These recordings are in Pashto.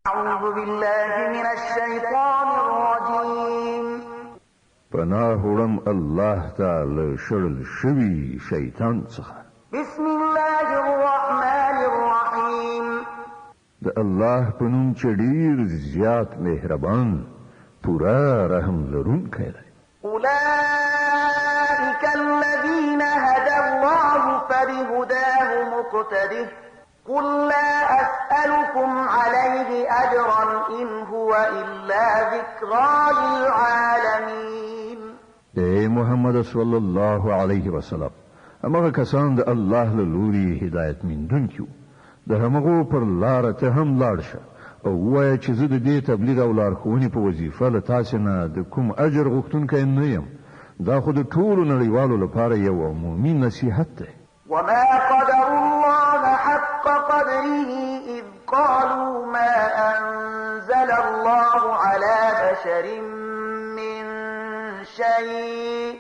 أعوذ بالله من الشيطان الرجيم پناه وړم الله تعالی شړل شوی شیطان څخه. بسم الله الرحمن الرحيم د الله په نوم چې ډېر زیات مهربان پورا رحم لرونکی دی. أولئك الذين هدى الله فبهداه مقتده قل لا أسألكم عليه أجرا إن هو إلا ذكرى للعالمين. اے محمد صلی الله علیه وسلم هغه کسان د الله له لوري هدایت میندونکي د همغو پر لار ته هم لاړ شه او وایه چې زه د دې تبلیغ او لارښوونې په وظیفه له تاسې نه د کوم اجر غوښتونکی نه یم. دا خو د ټولو نړیوالو لپاره یو عمومي نصیحت دی. وما قدر الله حق قدره إذ قالوا ما أنزل الله على بشر من شيء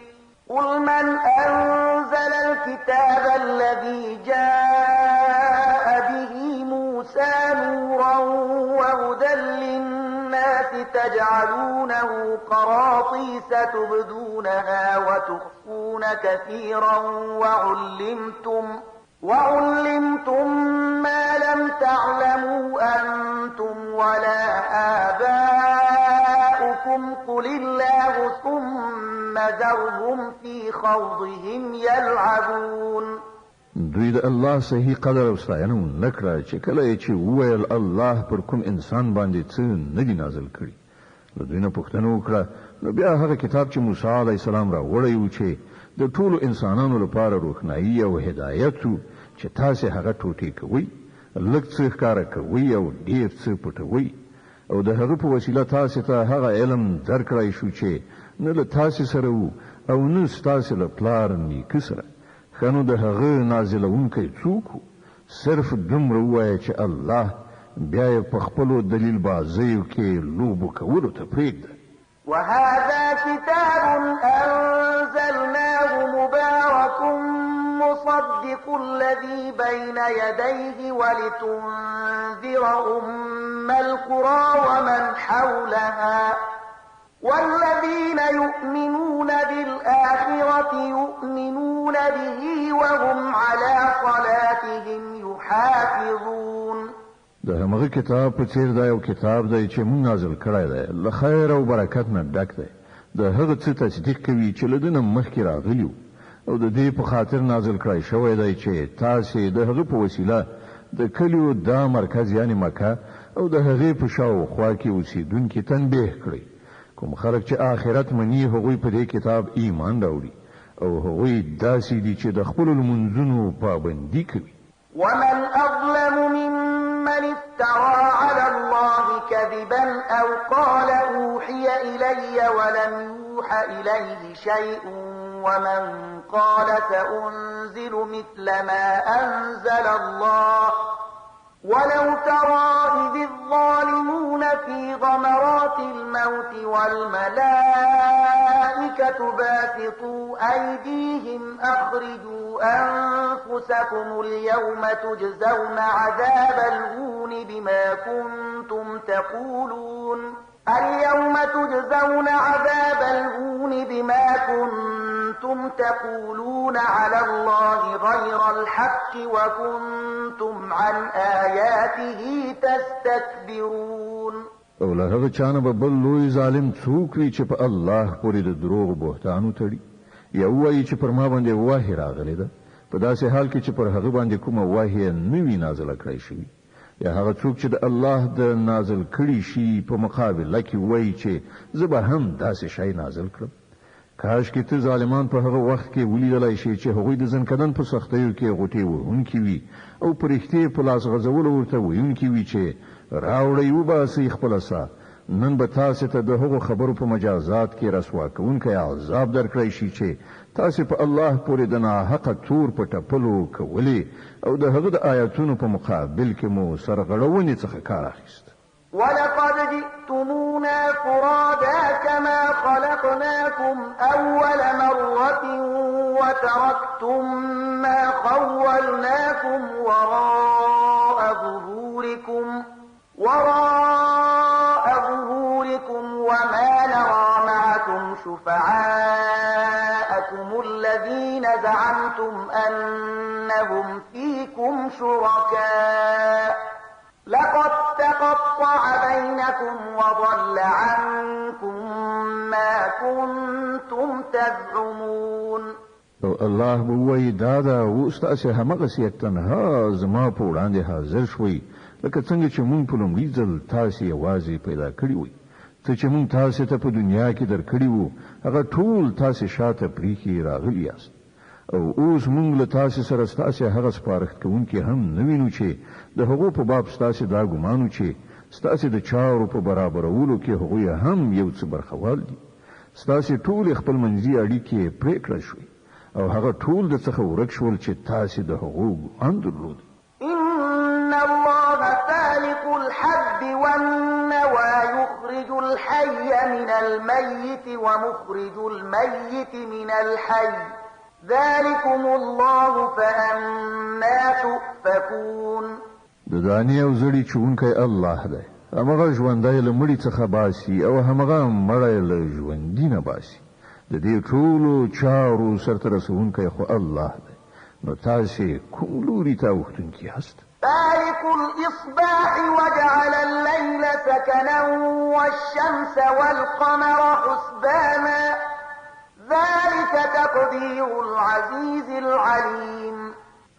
قل من أنزل الكتاب الذي جاء به موسى نورا وهدى للناس تجعلونه قراطيس تبدونها وتخفون كثيرا وعلمتم ما لم تعلموا أنتم ولا آباؤكم قل الله ثم ذرهم في خوضهم يلعبون. دوی د الله صحیح قدر او ستاینه نکړه چې کله چې وویل الله پر کوم انسان باندې څه نه دی نازل کړي. نو دوی نه پوښتنه وکړه نو بیا هغه کتاب چې موسی علیه السلام را وړی و چې د ټولو انسانانو لپاره روښنايي او هدایت و چې تاسې هغه ټوټې کوئ، لږ څه ښکاره کوئ او ډېر څه پټوئ او د هغه په وسیله تاسې ته هغه علم درکړی شو چې نه له تاسې سره و او نه ستاسې له پلار نیکه سره. ښه نو د هغه نازلونکی څوک و؟ صرف دومره ووایه چې الله بیا یې په خپلو دلیل بازیو کې لوبو کولو ته پرېږده. وهذا كتاب أنزلناه مبارك مصدق الذي بين يديه ولتنذر أم القرى ومن حولها والذين يؤمنون بالآخرة يؤمنون به وهم على صلاتهم يحافظون. د همغه کتاب په څیر دا یو کتاب دی چې مونږ نازل کړی دی، له خیر او برکت نه ډک دی. د هغه څه تصدیق کوي چې له ده نه مخکې راغلي او د دې په خاطر نازل کړی شوی دی چې تاسې د هغه په وسیله د کلیو دا مرکز یعنی مکه او د هغې په شاوخوا کې اوسېدونکي تنبیه کړئ. کوم خلک چې آخرت مني هغوی په دې کتاب ایمان راوړي او هغوی داسې دي چې د خپلو لمونځونو پابندي کوي. ومن أظلم ممن افترى على الله كذبا أو قال أوحي إلي ولم يوح إليه شيء ومن قال سأنزل مثل ما أنزل الله ولو ترى إذ الظالمون في غمرات الموت والملائكة باسطوا أيديهم أخرجوا أنفسكم اليوم تجزون عذاب الهون بما كنتم تقولون على الله غير الحق وكنتم عن آياته تستكبرون. او له هغه چانه به بل لوی ظالم څوک وي چې په الله پورې د دروغ بهتانو تړي یا وایي چې پر ما باندې وحی راغلی ده په داسې حال کې چې پر هغه باندې کومه وحی نه وي نازله کړی شوي، یا هغه څوک چې د الله د نازل کړي شي په مقابله کې وایي چې زه به هم داسې شی نازل کړم. کاش کې ته ظالمان په هغه وخت کې ولیدلی شي چې هغوی د ځنکدن په سختیو کې غوټې وهونکي وي او په رښتې په لاس غځولو ورته ویونکي وي چې راوړئ وباسئ خپله ساه. نن به تاسې ته د هغو خبرو په مجازات کې رسوا کوونکی عذاب درکړی شي چې تاسې په الله پورې د ناحقه تور په ټپلو کولې او د هغه د آیاتونو په مقابل کې مو سرغړونې څخه کار اخیست. ولقد جئتمونا فرادا كما خلقناكم أول مرة وتركتم ما خولناكم وراء شفعاءكم الذين زعمتم أنهم فيكم شركاء لقد تقطع بينكم وضل عنكم ما كنتم تزعمون. الله بووی دادا وستاسې همغسې تنها زما په وړاندې حاضر شوي لکه څنګه چې مونږ په لومړي ځل تاسې یوازې پیدا کړي وي. څه چې مونږ تاسې ته په دنیا کې درکړي وو هغه ټول تاسې شاته پریښي راغلي یاست او اوس مونږ له تاسې سره ستاسې هغه سپارښت کوونکي هم نه وینو چې د هغو په باب ستاسې دا ګمانو چې ستاسې د چارو په برابرولو کې هغوی هم یو څه برخوال دي. ستاسې ټولې خپل منځي اړیکې پرې کړل شوې او هغه ټول د څخه ورک شول چې تاسې د هغو ګمان درلود. إن الله فالق الحب والنوى يخرج الحي من الميت ومخرج الميت من الحي ذلكم الله فأنا تؤفكون. د دانې او زړی چونکی الله دی. همغه ژوندی له مړي څخه باسي او همغه مړی له ژوندي نه باسي. د دې ټولو چارو سرته رسونکی خو الله دی. نو تاسې کوم لوري ته اوښتونکي یاست؟ فالق الإصباح وجعل الليل سكنا والشمس والقمر حسبانا ذلك تقدير العزيز العليم.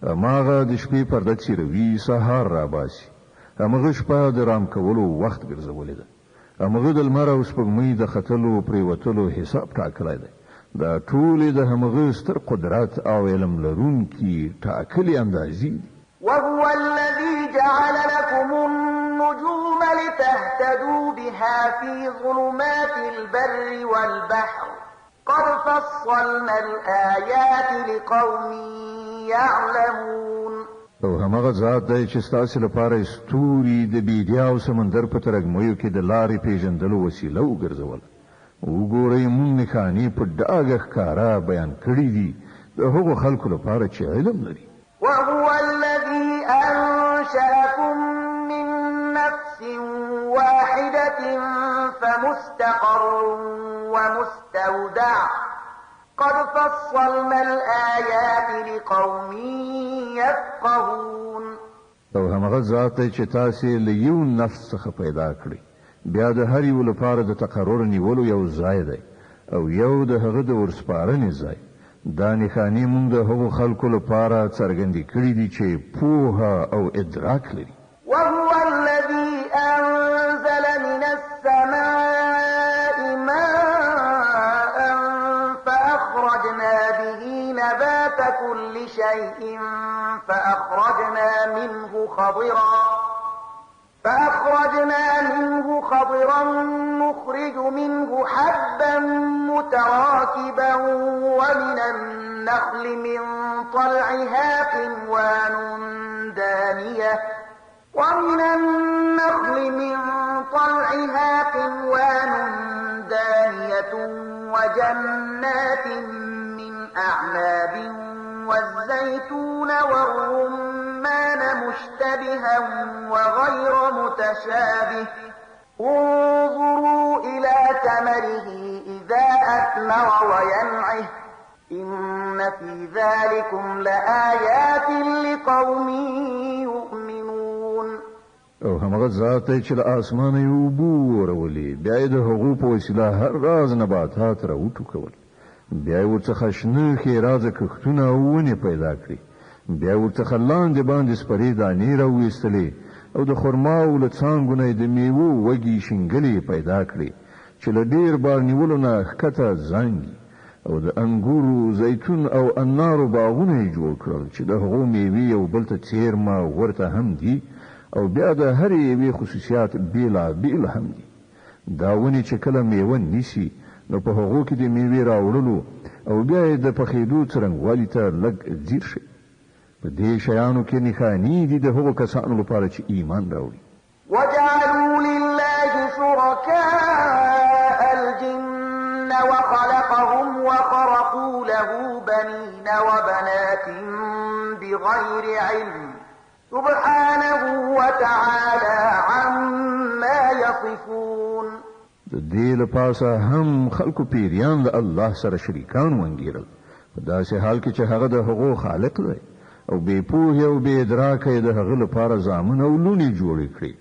هماغه د شپې پرده چیروي سهار را باسي. همغه شپه د رام کولو وخت ګرځولې ده. همغه د لمر او سپوږمۍ د ختلو پریوتلو حساب ټاکلی دی. دا ټولې د همغه ستر قدرت او علم لرونکي ټاکلي اندازې دي. وهو الذي جعل لكم النجوم لتهتدوا بها في ظلمات البر والبحر قد فصلنا الآيات لقوم يعلمون. او همغه ذات دی چې ستاسې لپاره ستوري د بیدیا او سمندر په ترږمیو کې د لارې پیژندلو وسیله وګرځول. وګورئ مونږ نښانې په ډاګه ښکاره بیان کړي دي د هغو خلکو لپاره چې علم لري. وهو الذي أنشأكم من نفس واحدة فمستقر ومستودع قد فصلنا الآيات لقوم يفقهون. او همغه ذات دی چې تاسې له یو نفس څخه پیدا کړی بیا د هر یو لپاره د تقرر نیولو یو ځای دی او یو د هغه د ورسپارنې ځای. دا نښانې مونږ د هغو خلکو لپاره څرګندې کړي دي چې پوهه او ادراک لري. وهو الذي أنزل من السماء ماء فأخرجنا به نبات كل شيء فأخرجنا منه خضرا نخرج منه حبا متراكبا ومن النخل من طلعها قنوان دانية وجنات من أعناب والزيتون والرمان مشتبها وغير متشابه انظروا إلى ثمره إذا أثمر وينعه إن في ذلكم لآيات لقوم يؤمنون. او همغه ذات چې له اسمانه یو بو ورولي بیا د هغو په وسیله هر راز نباتات را وټوکول بیا ورڅخه شنه ښېرازه کښتونه او ونې پیدا کړي بیا ورڅخه لاندې باندې سپرې دانې را ویستلې او د خرماو له څانګو نه د میوو وږي شینګلې پیدا کړي چې له ډېر بار نیولو نه ښکته زانګي او د انګورو زیتون او انارو باغونه یې جوړ کړل چې د هغو میوې یو بل ته څیرمه ورته هم دي او بیا د هرې یوې خصوصیات بیل هم دي. دا ونې چې کله میوه نیسي نو په هغو کې د میوې راوړلو او بیا یې د پخېدو څرنګوالي ته لږ ځیر شي. په دې شیانو کې نښانې دي د هغو کسانو لپاره چې ایمان راوړي. وجعلوا لله شركاء الجن وخلقهم وخرقوا له بنين وبنات بغير علم سبحانه وتعالى عما يصفون. د دې لپاره هم خلکو پیریان د الله سره شریکان وانګیرل په داسې حال کې چې هغه د هغو خالق دی او بې پوهې او بې ادراکه د هغه لپاره زامن او لونې جوړې کړي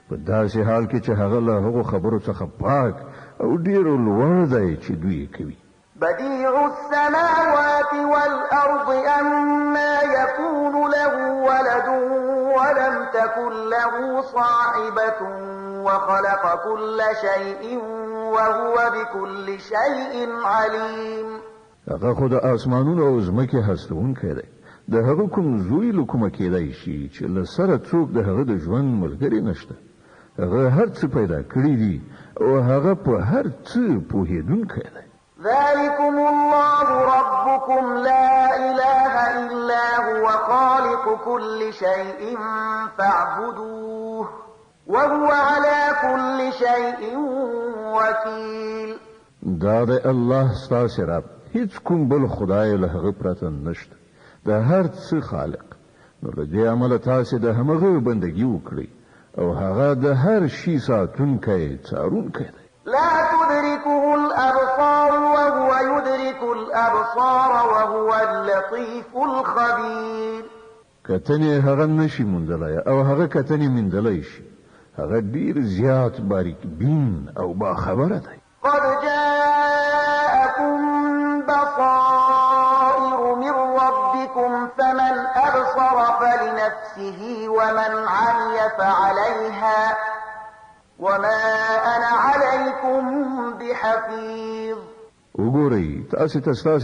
په داسې حال کې چې هغه له هغو خبرو څخه پاک او ډېر لوړ دی چې دوی کوي. بديع السماوات والأرض أما يكون له ولد ولم تكن له صاحبة وخلق كل شيء وهو بكل شيء عليم. هغه خو د آسمانونو او ځمکې هستونکی دی. د هغه کوم زوی له کومه کېدای شي چې له سره څوک د هغه د ژوند ملګری نشته. هغه هر څه پیدا کړی دي او هغه په هر څه پوهېدونکی دی. ذلكم الله ربكم لا إله إلا هو خالق كل شيء فاعبدوه وهو على كل شيء وكيل. دا د الله ستاسو رب هیڅ کوم بل خدای له هغه پرته نشته. د هر څه خالق. نو له دې امله تاسو د همغه بندګي وکړئ او هغه د هر شي ساتونکی څارونکی دی. لا تدركه الأبصار وهو يدرك الأبصار وهو اللطيف الخبير. کتنې هغه نشي موندلای او هغه کتنې موندلای شي. هغه ډیر زیات باریک بین او با خبره دی. قد جاءكم بصائر من ربكم فمن أبصر فلنفسه ومن عمي فعليها وما أنا عليكم بحفيظ. وګورئ تاسو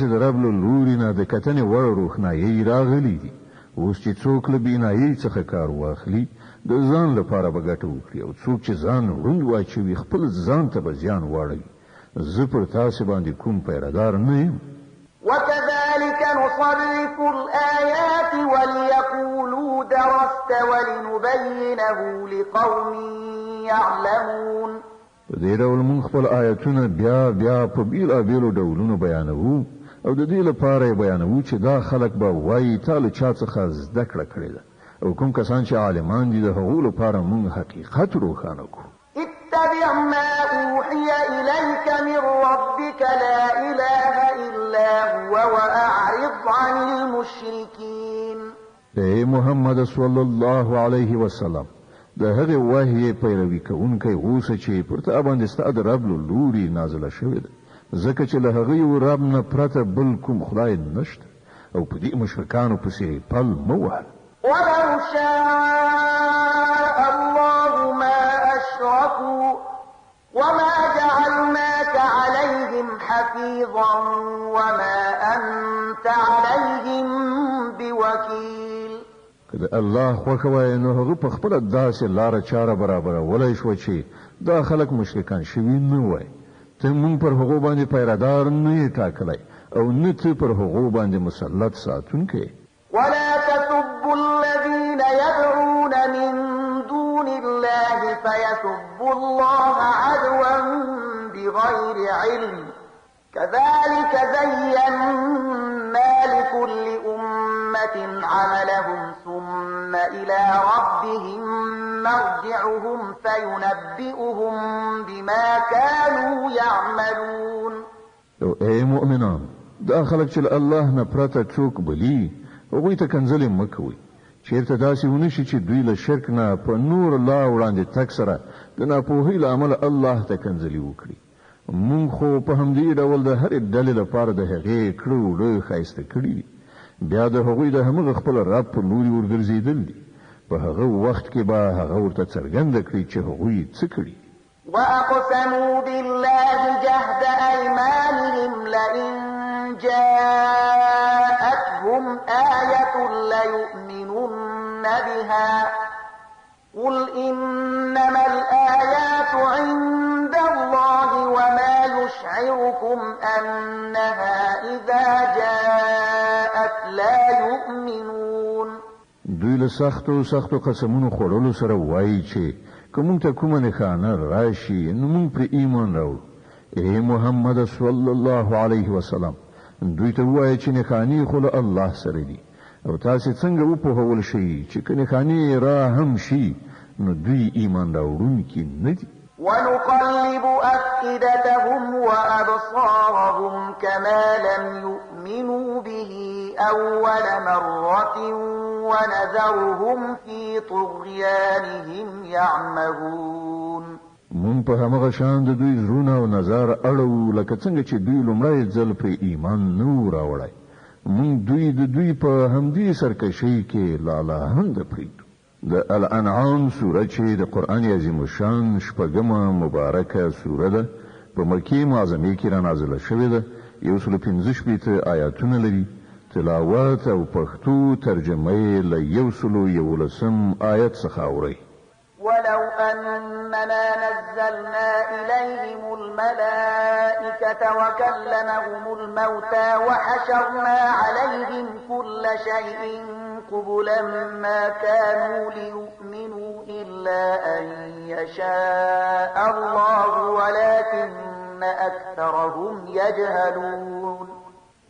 د رب له لوري نه د کتنې وړ روښنایي راغلي دي. اوس چې څوک له بینایي څخه کار واخلي د ځان لپاره به ګټه وکړي او څوک چې ځان روند واچوي خپل ځان ته به زیان واړوي. زه پر تاسو باندې کوم پیردار نه یم. وكذلك نصرف الآيات وليقولوا درست ولنبينه لقوم يعلمون. په دې ډول موږ خپل آیتونه بیا په بیلابیلو ډولونو بیانوو او د دې لپاره بیانوو چې دا خلک به وایي تا له چا څخه زده کړه کړې ده او کوم کسان چې عالمان دي د هغو لپاره موږ حقیقت روښانه کړو. اتبع ما أوحي إليك من ربك لا إله إلا هو وأعرض عن المشركين. اے محمد صلی الله علیه وسلم د هغه وحی پیروي کوونکی اوسه چې پر تا باندې ستاد رب له لوري نازله شوې ده ځکه چې له هغه یو رب نه پرته بل کوم خدای نشته او په دې مشرکانو پسې پل مه وهه. ولو شاء الله ما أشركوا وما جعلناك عليهم حفيظا وما أنت عليهم بوكيل. کله الله خوښ وای نو هغه په خپل داسې لار چاره برابر ولای شو چې دا خلک مشرکان شوي نه وای. ته مونږ پر هغه باندې پیرادار نه ټاکلای او نه ته پر هغه باندې مسلط ساتونکې. ولا تسبوا الذين يدعون من دون الله فيسبوا الله عدوا بغير علم كذلك زينا لكل أمة عملهم ثم إلى ربهم مرجعهم فينبئهم بما كانوا يعملون. اے مؤمنان دا خلک چې الله نه پرته څوک بلی هغوی ته کنځلې مه کوئ. چېرته داسې ونشي چې دوی له شرک نه په نور الله وړاندې تګ سره د ناپوهۍ له امله الله ته کنځلې وکړي. مونږ خو په همدې ډول د هرې ډلې لپاره د هغې کړه وړه ښایسته کړي دي. بیا د هغوی د همغه خپل رب په لوري ورګرځېدل دي. په هغه وخت کې به هغه ورته څرګنده کړي چې هغوی څه کړي. وأقسموا بالله جهد أيمانهم لئن جاءتهم آية ليؤمنن بها قل إنما الآيات عند الله وما يشعركم أنها إذا جاءت لا يؤمنون. دوی له سختو قسمونو خوړلو سره وایي چې کوم ته کومه نښانه راشي نو موږ پر ایمان راوړو. اے محمد صلی الله علیه وسلم دوی ته وایي چې نښانې خو له الله سره دي او تاسو څنګه وپوهول شئ چې که نښانې را هم شي نو دوی ایمان راوړونکي نه دي. ونقلب أفئدتهم وأبصارهم كما لم يؤمنوا به أول مرة ونذرهم في طغيانهم يعمهون. مون په همغه شان د دوی زړونه او نظر اړو لکه څنګه چې دوی لومړی ځل په ایمان نو راوړی. مون دوی په همدې سرکشي کې لالهند پریږدو. د الانعام سوره چې د قران عظیم شان شپږمه مبارکه سوره ده په مکه معظمه کې را نازله شوې ده. 115 آیاتونه لري. تلاوت او پښتو ترجمه یې له 111 آیت څخه اوري. ولو أننا نزلنا إليهم الملائكة وكلمهم الموتى وحشرنا عليهم كل شيء قبلا ما كانوا ليؤمنوا إلا أن يشاء الله ولكن أكثرهم يجهلون.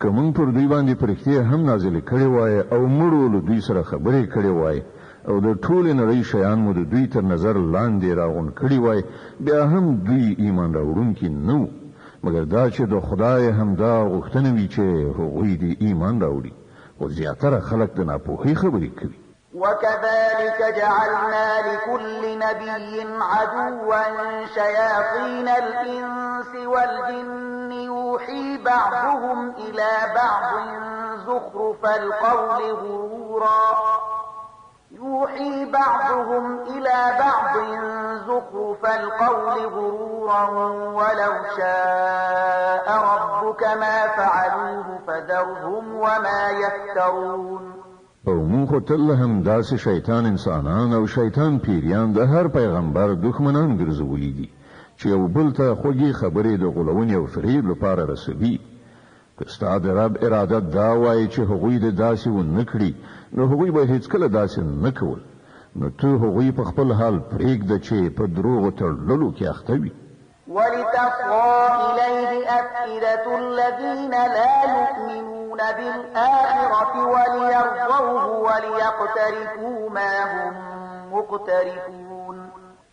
کوم پر دوی باندې پرختیا هم نازل کړي وای او مړو له دوی سره خبرې کړي وای او د ټول نړۍ شیان مو د دوی تر نظر لاندې راغون کړي وای بیا هم دوی ایمان راوړونکي نو مګر دا چې د خدای همدا غوښتنه وی چې هغوی د ایمان راوړي او زیاتره خلک د ناپوهۍ خبرې کوي. وكذلك جعلنا لكل نبي عدوا شياطين الإنس والجن يوحي بعضهم إلى بعض زخرف القول غرورا ولو شاء ربك ما فعلوه فذرهم وما يفترون. او مونږ تل هم داسې شیطان انسانان او شیطان پیریان د هر پیغمبر دښمنان ګرځولي دي چې یو بل ته خوږې خبرې د غولونې او فریب لپاره رسوي. که ستا د رب اراده دا وایي چې هغوی د داسې ونه کړي نو هغوی به هیڅکله داسې نه کول. نو ته هغوی په خپل حال پرېږده چې په دروغو تړلو کې اخته وي. ولتصغى إليه أفئدة الذين لا يؤمنون بالآخرة وليرضوه وليقترفوا ما هم مقترفون.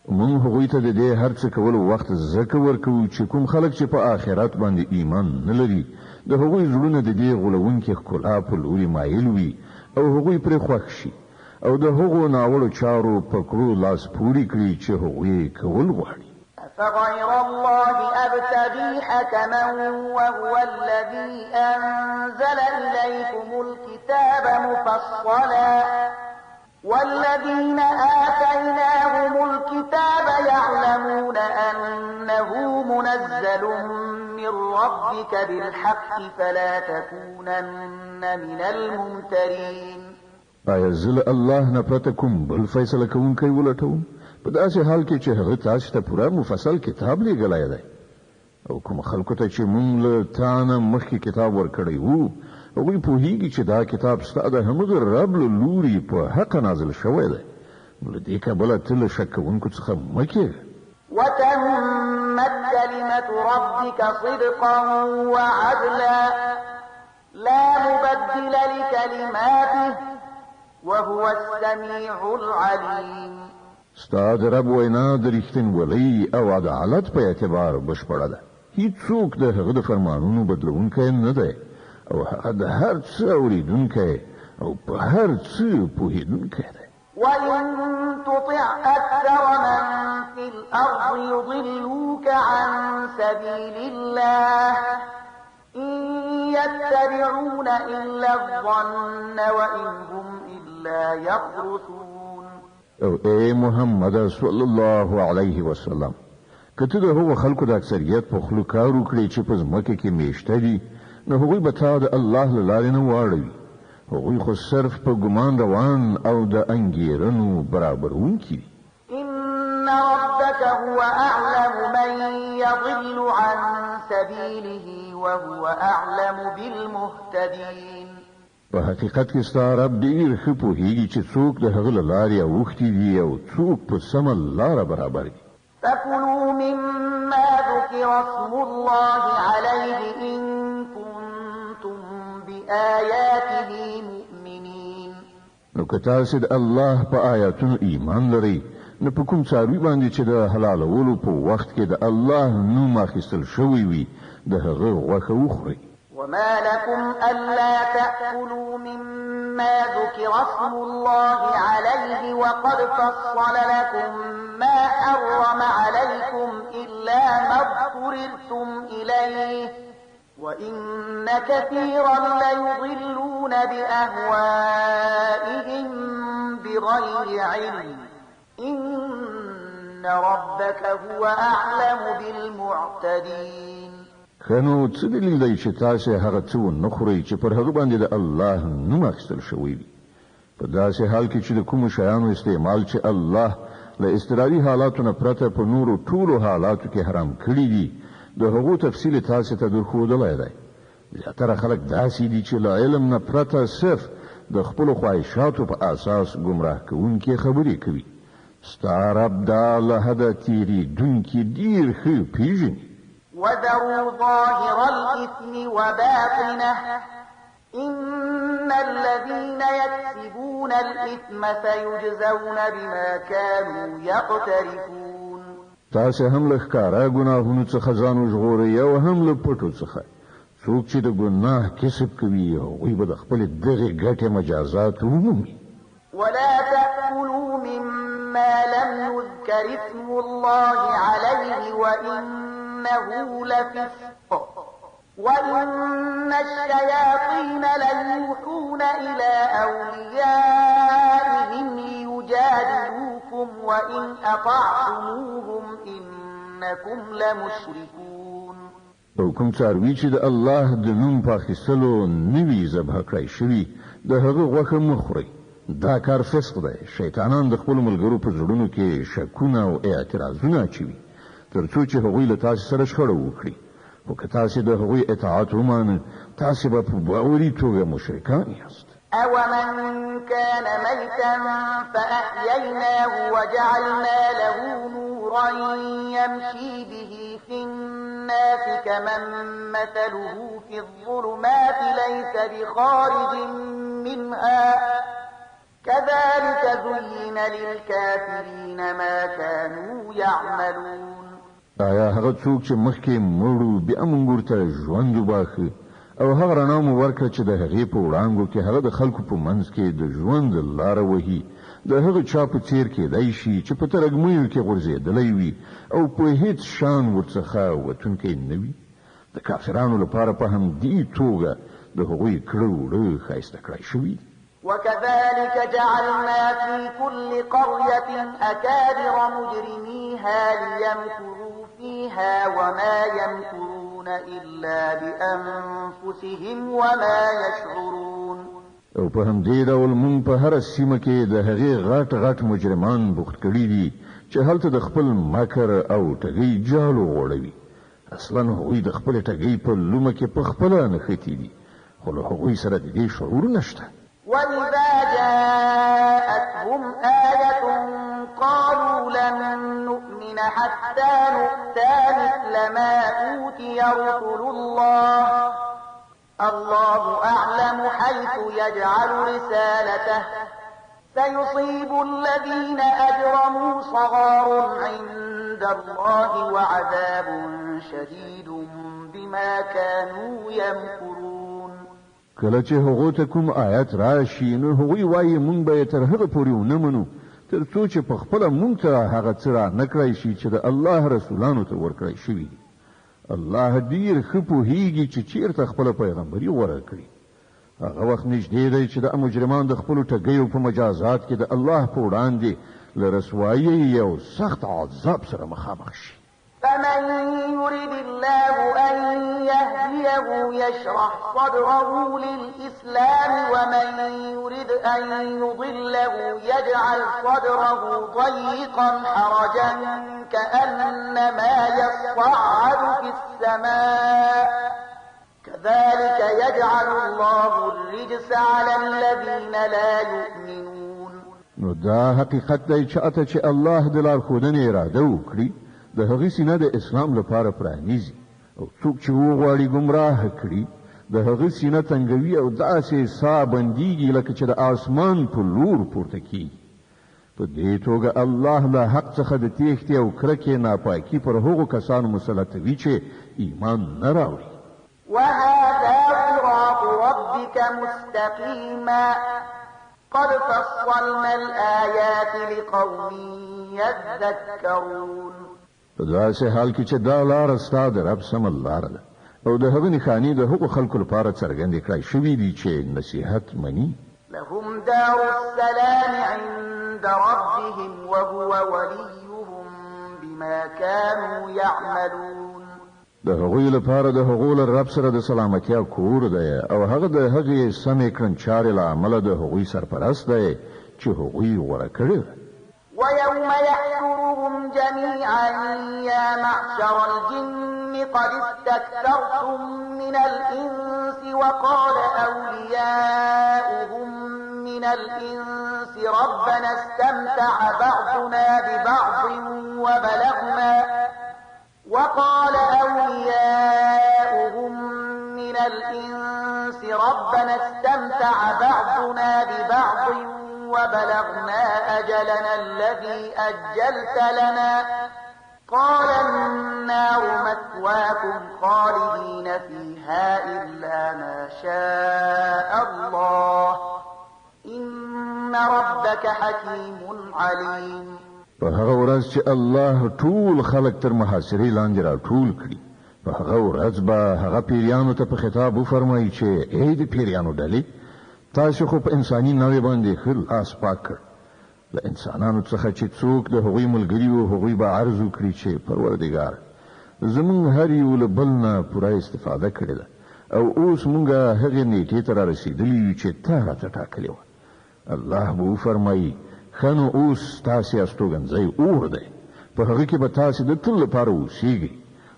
مونږ هغوی ته د دې هر څه کولو وخت زکه ورکوو چې کوم خلک چې په آخرت باندې ایمان نه لري د هغوی زړونه د دې غولونکي ښکلا په لوري مایل وي او هغوی پرې خوښ شي او د هغو ناوړو چارو په کړو لاس پورې کړي چې هغوی کول غواړي. فغير الله أبتغي حكما وهو الذي أنزل إليكم الكتاب مفصلا والذين آتيناهم الكتاب يعلمون أنه منزل من ربك بالحق فلا تكونن من الممترين. آیا زل الله نه پرته کوم بل فیصله کوونکی ولټوم په داسې حال کې چې هغه تاسو ته پوره مفصل کتاب لېږلی دی او کوم خلکو ته چې مونږ له تا نه مخکې کتاب ورکړی وو هغوی پوهیږي چې دا کتاب ستا د همغه رب له لوري په حقه نازل شوی دی. نو له دې کبله ته له شک کوونکو څخه مه کېږه. وتمت كلمة ربك صدقا وعدلا لا مبدل لكلماته وهو السميع العليم. ستا د رب وینا د رښتینولۍ او عدالت په اعتبار بشپړه ده. هیڅوک د هغه د فرمانونو بدلونکی نه دی او هغه د هر څه اورېدونکی او په هر څه پوهېدونکی دی. وإن تطع أكثر من في الأرض يضلوك عن سبيل الله إن يتبعون إلا الظن وإن هم إلا يخرصون. او اے محمد صلی الله علیه وسلم کته د هغو خلکو د اکثریت په خلو کار وکړي چې په ځمکه کې میشته دي نو هغوی به تا د الله له لارې نه واړوي. هغوی خو صرف په ګمان روان او د انګېرنو برابرونکي دي. إن ربك هو أعلم من يضل عن سبيله وهو أعلم بالمهتدين. په حقیقت کې ستا رب ډېر ښه پوهېږي چې څوک د هغه له لارې اوښتي دي او څوک په سمه لاره برابر دي. فكلوا مما ذكر اسم الله عليه إن كنتم بآياته مؤمنين. نو که تاسو د الله په آیاتونو ایمان لرئ نه په کوم څاروي باندې چې د حلالولو په وخت کې د الله نوم اخیستل شوی وي د هغه غوښه وخورئ. وما لكم ألا تأكلوا مما ذكر اسم الله عليه وقد فصل لكم ما حرم عليكم إلا ما اضطررتم إليه وإن كثيرا ليضلون بأهوائهم بغير علم إن ربك هو أعلم بالمعتدين. خنو څه دلیل دی چې تاسو هغه څه ونه خورئ چې پر هغه باندې د الله نوم اخیستل شوی وي په داسې حال کې چې د کومو شیانو استعمال چې الله له اضطراري حالاتو نه پرته په نورو ټولو حالاتو کې حرام کړي دي د هغو تفصیل تاسو ته درښودلی دی. زیاتره خلک داسې دي چې له علم نه پرته صرف د خپلو خواهشاتو په اساس ګمراه کوونکې خبرې کوي. ستا رب دا له حده تېرېدونکي ډېر ښه پېژني. وذروا ظاهر الإثم وباطنه إن الذين يكسبون الإثم سيجزون بما كانوا يقترفون. تاسو هم له ښکارا ګناهونو څخه ځان وژغورئ او هم له پټو څخه. څوک چې د ګناه کسب کوي هغوی به د خپلې دغې ګټې مجازات ومومي. ولا تأكلوا مما لم يذكر اسم الله عليه وإنه لفسق وإن الشياطين ليوحون إلى أوليائهم ليجادلوكم وإن أطعتموهم إنكم لمشركون. او کوم څاروي چې د الله د نوم په اخیستلو نوي ذبح کړی شوي د هغه غوښه مه خورئ. دا کار فسق دی. شیطانان د خپلو ملګرو په زړونو کې شکونه او اعتراضونه اچوي تر څو چې هغوی له تاسو سره شخړه وکړي. خو که تاسو د هغوی اطاعت ومانه تاسو به په باوري توګه مشرکان یاست. أَوَمَنْ كَانَ مَيْتًا فَأَحْيَيْنَاهُ وَجَعَلْنَا لَهُ نُورًا يَمْشِي بِهِ فِي النَّاسِ كَمَنْ مَثَلُهُ فِي الظُّلُمَاتِ لَيْسَ بِخَارِجٍ مِنْهَا كَذَلِكَ زُيِّنَ لِلْكَافِرِينَ مَا كَانُوا يَعْمَلُونَ. آیا هغه څوک چې مخکې مړو بیا موږ ورته ژوند وباښه او هغه رڼا مو ورکړه چې د هغې په وړانګو کې هغه د خلکو په منځ کې د ژوند لاره وهي د هغه چا په څیر کېدی شي چې په ترږمیو کې غورځېدلی وي او په هیڅ شان ورڅخه وتونکی نه وي. د کافرانو لپاره په همدې توګه د هغوی کړه وړه ښایسته کړی شوي. وكذلك جعلنا في كل قرية أكابر مجرميها ليمكروا فيها وما يمكرون إلا بأنفسهم وما يشعرون. او په همدې ډول مونږ په هر سیمه کې د هغې غټ غټ مجرمان بوخت کړي دي چې هلته د خپل مکر او ټګۍ جالو غوړوي. اصلا هغوی د خپل ټګۍ په لومه کې په خپله نښتي دي خو له هغوی سره د دې شعور نشته. وَإِذَا جَاءَتْهُمْ آيَةٌ قَالُوا لَن نُّؤْمِنَ حَتَّى نُؤْتَىٰ مِثْلَ مَا أُوتِيَ رُسُلُ اللَّهِ اللَّهُ أَعْلَمُ حَيْثُ يَجْعَلُ رِسَالَتَهُ سَيُصِيبُ الَّذِينَ أَجْرَمُوا صَغَارٌ عِندَ اللَّهِ وَعَذَابٌ شَدِيدٌ بِمَا كَانُوا يَمْكُرُونَ. کله چې هغو ته کوم آیت راشي نو هغوی وایي مونږ به یې تر هغه پورې ونه منو تر څو چې په خپله مونږ ته هغه څه را نه کړی شي چې د الله رسولانو ته ورکړی شوي دي. الله ډېر ښه پوهېږي چې چېرته خپله پیغمبري غوره کړي. هغه وخت نږدې دی چې د مجرمان د خپلو ټګیو په مجازات کې د الله په وړاندې له رسوایۍ یو سخت عذاب سره مخامخ شي. فمن يرد الله أن يهديه يشرح صدره للإسلام ومن يرد أن يضله يجعل صدره ضيقا حرجا كأنما يصعد في السماء كذلك يجعل الله الرجس على الذين لا يؤمنون. نو دا حقیقت دی چې اته چې الله د لارښودنې اراده وکړي د هغې سینه د اسلام لپاره پرانیزي او څوک چې وغواړي ګمراه کړي د هغې سینه تنګوي او داسې ساه بندیږي لکه چې د آسمان په لور پورته کیږي. په دې توګه الله له حق څخه د تېښتې او کرکې ناپاکي پر هغو کسانو مسلطوي چې ایمان نه راوړي. وهذا صراط ربك مستقيما قد فصلنا الآيات لقوم يذكرون. په داسې حال کې چې دا لاره ستا د رب سمه لاره ده او د هغه نښانې د هغو خلکو لپاره څرګندې کړای شوي دي چې نصیحت مني. لهم دار السلام عند ربهم وهو وليهم بما كانوا يعملون. د هغوی لپاره د هغو له رب سره د سلامتیا کور دی او هغه د هغې سمې کړنچارې له امله د هغوی سرپرست دی چې هغوی غوره کړې ده. ويوم يحشرهم جميعا يا معشر الجن قد استكثرتم من الإنس وقال أولياؤهم من الإنس ربنا استمتع بعضنا ببعض وبلغنا أجلنا الذي أجلت لنا قال النار مثواكم خالدين فيها إلا ما شاء الله إن ربك حكيم عليم. په هغه ورځ چې الله ټول خلق تر محاصرې لاندې را ټول کړي په هغه ورځ به هغه پیریانو ته په خطاب وفرمایي چې ای د پیریانو ډلې تاسو خو په انساني نوې باندې خل لاس پاک کړ له انسانانو څخه چې څوک د هغوی ملګري وو هغوی به عرض وکړي چې پروردګار زمونږ هر یو له بل نه پوره استفاده کړې ده او اوس مونږ هغې نیټې ته را رسېدلي یو چې تا راته ټاکلې وه. الله به وفرمایي خنو اوس تاسې استوګنځی اور دی په هغه کې به تاسې د تل لپاره اوسیږئ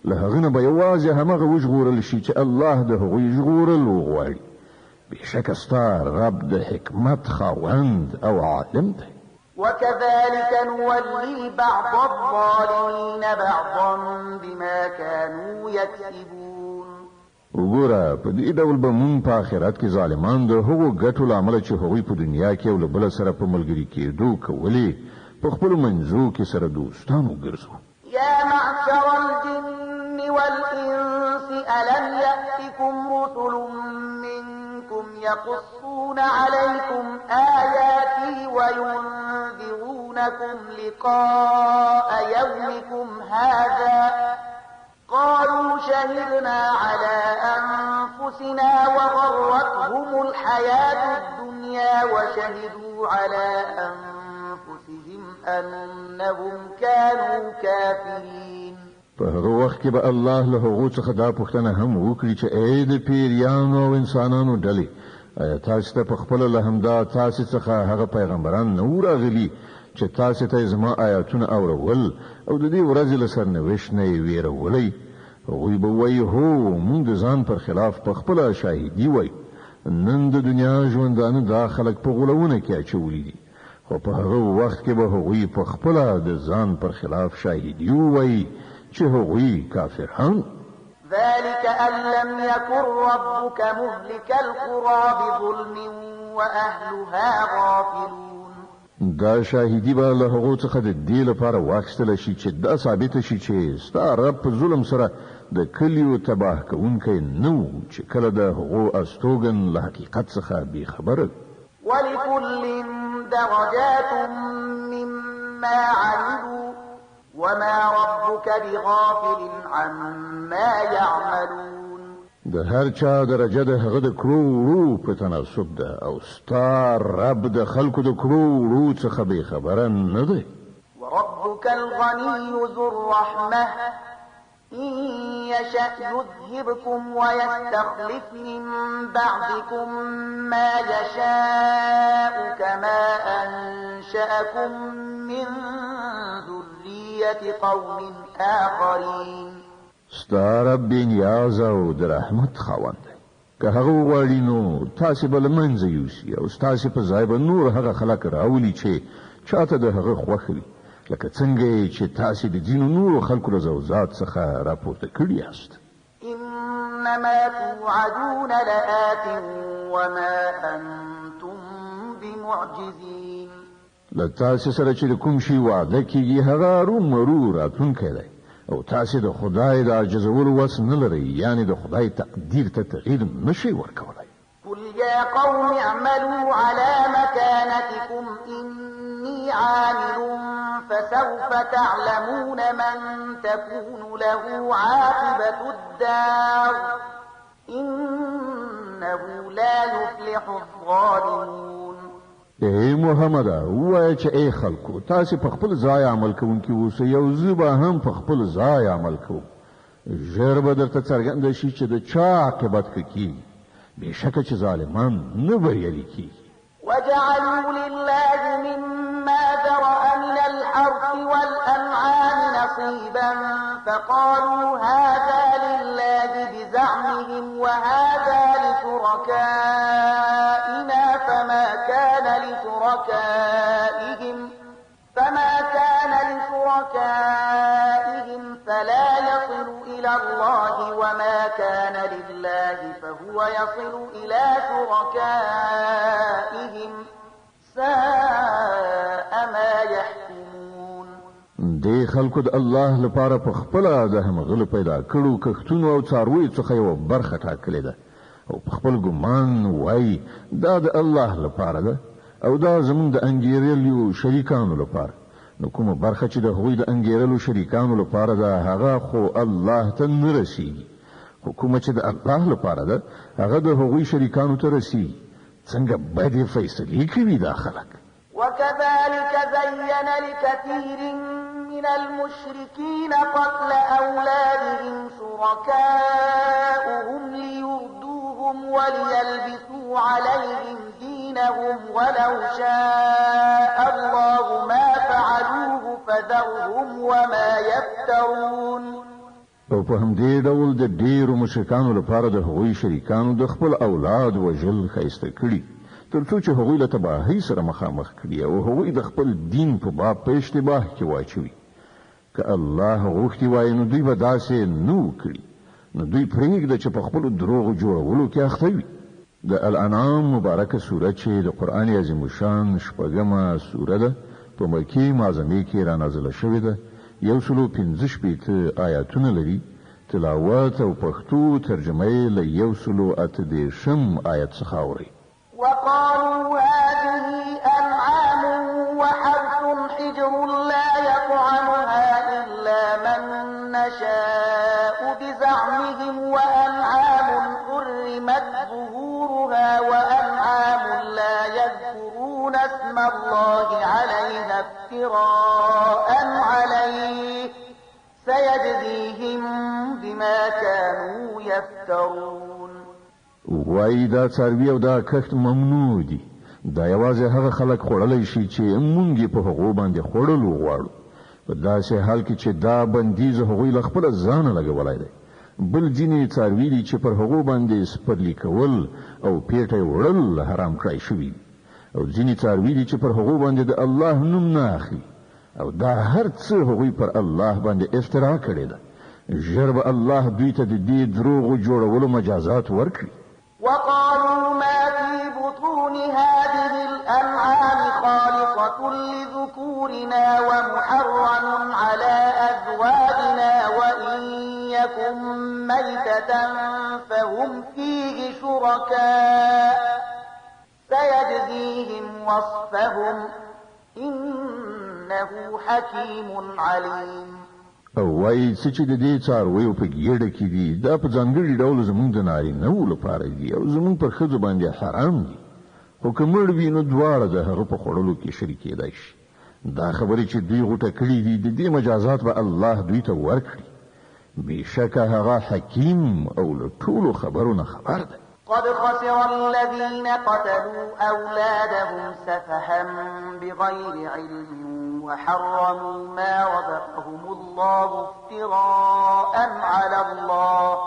له هغه نه به یوازې همغه وژغورل شي چې الله د هغوی ژغورل وغواړي. بشکه ستا رب د حکمت خاوند او عالم دی. وكذلك نولي بعض الظالمين بعضا بما كانوا يكسبون. وګوره په دې ډول به مونږ په آخرت کې ظالمان د هغو ګټو له امله چې هغوی په دنیا کې یو له بله سره په ملګري کېدو کولې په خپلو منځو کې سره دوستان وګرځو. يا معشر الجن والإنس ألم يأتكم رسل منكم يقصون عليكم آياتي وينذرونكم لقاء يومكم هذا قالوا شهدنا على أنفسنا وغرتهم الحياة الدنيا وشهدوا على أنفسهم أنهم كانوا كافرين. په هغه وخت کې به الله له هغو څخه دا پوښتنه هم وکړي چې ای د پیریانو او انسانانو ډلې آیا تاسو ته په خپله له همدا تاسې څخه هغه پیغمبران نه وو راغلي چې تاسې ته زما آیاتونه اورول او د دې ورځې له سرنوشت نه یې ویرولی؟ هغوی به وایي هو موږ د ځان پر خلاف په خپله شاهدي وایو نن د دنیا ژوندانه دا خلک په غولونه کې اچولي دي خو په هغه وخت کې به هغوی په خپله د ځان پر خلاف شاهدي ووایي چې هغوی کافران. ذلك أن لم يكن ربك مهلك القرى بظلم وأهلها غافلون. دا شاهدی به له هغو څخه د دې لپاره واخیستله شي چې دا ثابته شي چې ستا رب په ظلم سره د کلیو تباه کوونکی نه و چې کله د هغو استوګن له حقیقت څخه بېخبره. ولكل درجات مما عملوا وما ربك بغافل عما يعملون. د هر چا درجه د هغه د کړو وړو په تناسب ده او ستا رب د خلکو د کړو وړو څخه بېخبره نه دی. وربك الغني ذو الرحمة إن يشأ يذهبكم ويستخلف من بعدكم ما يشاء كما أنشأكم من ذرية قوم آخرين. ستا رب نیاز او د رحمت خاوند دی که هغه وغواړي نو تاسې به له منځه یوسي او ستاسې په ځای به نور هغه خلک راولي چې چاته د هغه خوښ وي لکه څنګه چې تاسې د ځینو نورو خلکو له زوځات څخه راپورته کړي یاست. إنما توعدون لآت وما أنتم بمعجزين. له تاسو سره چې کوم شی وعده کیږي هغه رومرو راتلونکی دی او تاسو د خدای د عجزولو وس نه لرئ یعنی د خدای تقدیر ته تغییر نشئ ورکولی. قل يا قوم اعملوا على مكانتكم إني عامل فسوف تعلمون من تكون له عاقبة الدار إنه لا يفلح الظالمون. اے محمد وای چې اے خلکو تاسو په خپل ځای عمل کوونکی اوسئ یو زبا هم په خپل ځای عمل کوو ژر به درته څرګنده شي چې د چا عاقبت کیږي بېشکه چې ظالمان نه بریالي کیږي. وجعلوا لله مما ذرأ من الحرث والأنعام نصيبا فقالوا هذا لله بزعمهم وهذا لشركائنا فما كان لشركائهم فلا يصل إلى الله وما كان لله فهو يصل إلى شركائهم ساء ما يحكمون. دې خلکو د الله لپاره په خپل د همغلو پیدا کړو کښتونو او څارویو څخه یو برخه ټاکلې ده او په خپل ګمان وایي دا د الله لپاره ده او دا زموږ د انګیرلو شریکانو لپاره. نو کومه برخه چې د هغوی د انګیرلو شریکانو لپاره ده هغه خو الله ته نه رسیږي خو کومه چې د الله لپاره ده هغه د هغوی شریکانو ته رسیږي. څنګه بدې فیصلې کوي دا خلک. وكذلك زين لكثير من المشركين قتل أولادهم شركاؤهم ليردوهم وليلبسوا عليهم دينهم ولو شاء الله ما فعلوه فذرهم وما يفترون. او په همدې ډول د ډیرو مشرکانو لپاره د هغوی شریکانو د خپل اولاد وژل ښایسته کړي تر څو چې هغوی له تباهۍ سره مخامخ کړي او هغوی د خپل دین په باب په اشتباه کې واچوي. که الله غوښتي وای نو دوی به داسې نه وکړي نو دوی پرېږده چې په خپلو دروغو جوړولو کې اخته وي. د الانعام مبارکه سوره چې د قرآن عظیم الشان شپږمه سوره ده په مکې معظمې کې رانازله شوې ده 115 آیاتونه لري. تلاوت او پښتو ترجمه یې له 138 آیت څخه اوري. وقالوا هذه أنعام وحرث حجر لا يطعمها إلا من نشاء بزعمهم وأنعام حرمت ظهورها وأنعام لا يذكرون اسم الله عليها افتراء عليه سيجزيهم بما كانوا يفترون. وای دا څاروي او دا کښت ممنوع دي. دا یوازې هغه خلک خوړلی شي چې مونږ په هغو باندې خوړلو غواړو په داسې حال کې چې دا بندیز هغوی له خپله ځانه لګولی دی. بل ځینې څاروي دي چې پر هغو باندې سپرلي کول او پیټه یې وړل حرام کړی شوي او ځینې څاروي دي چې پر هغو باندې د الله نوم نه اخلي او دا هر څه هغوی پر الله باندې افترا کړې ده. ژر به الله دوی ته د دې دروغو جوړولو مجازات ورکړي. وقالوا ما في بطون هذه الأنعام خالصة لذكورنا ومحرم على أزواجنا وإن يكن ميتة فهم فيه شركاء سيجزيهم وصفهم إنه حكيم عليم. او وای چې د دې څارویو په ګیډه کې دي دا په ځانګړي ډول زمونږ د نارینه‌وو لپاره دي او زمونږ پر ښځو باندې حرام دي خو که مړ وي نو دواړه د هغه په خوړلو کې شریک کېدای شي. دا خبرې چې دوی غوټه کړي دي د دې مجازات به الله دوی ته ورکړي. بېشکه هغه حکیم او له ټولو خبرونه خبر دی. قد خسر الذين قتلوا أولادهم سفها بغير علم وحرموا ما رزقهم الله افتراء على الله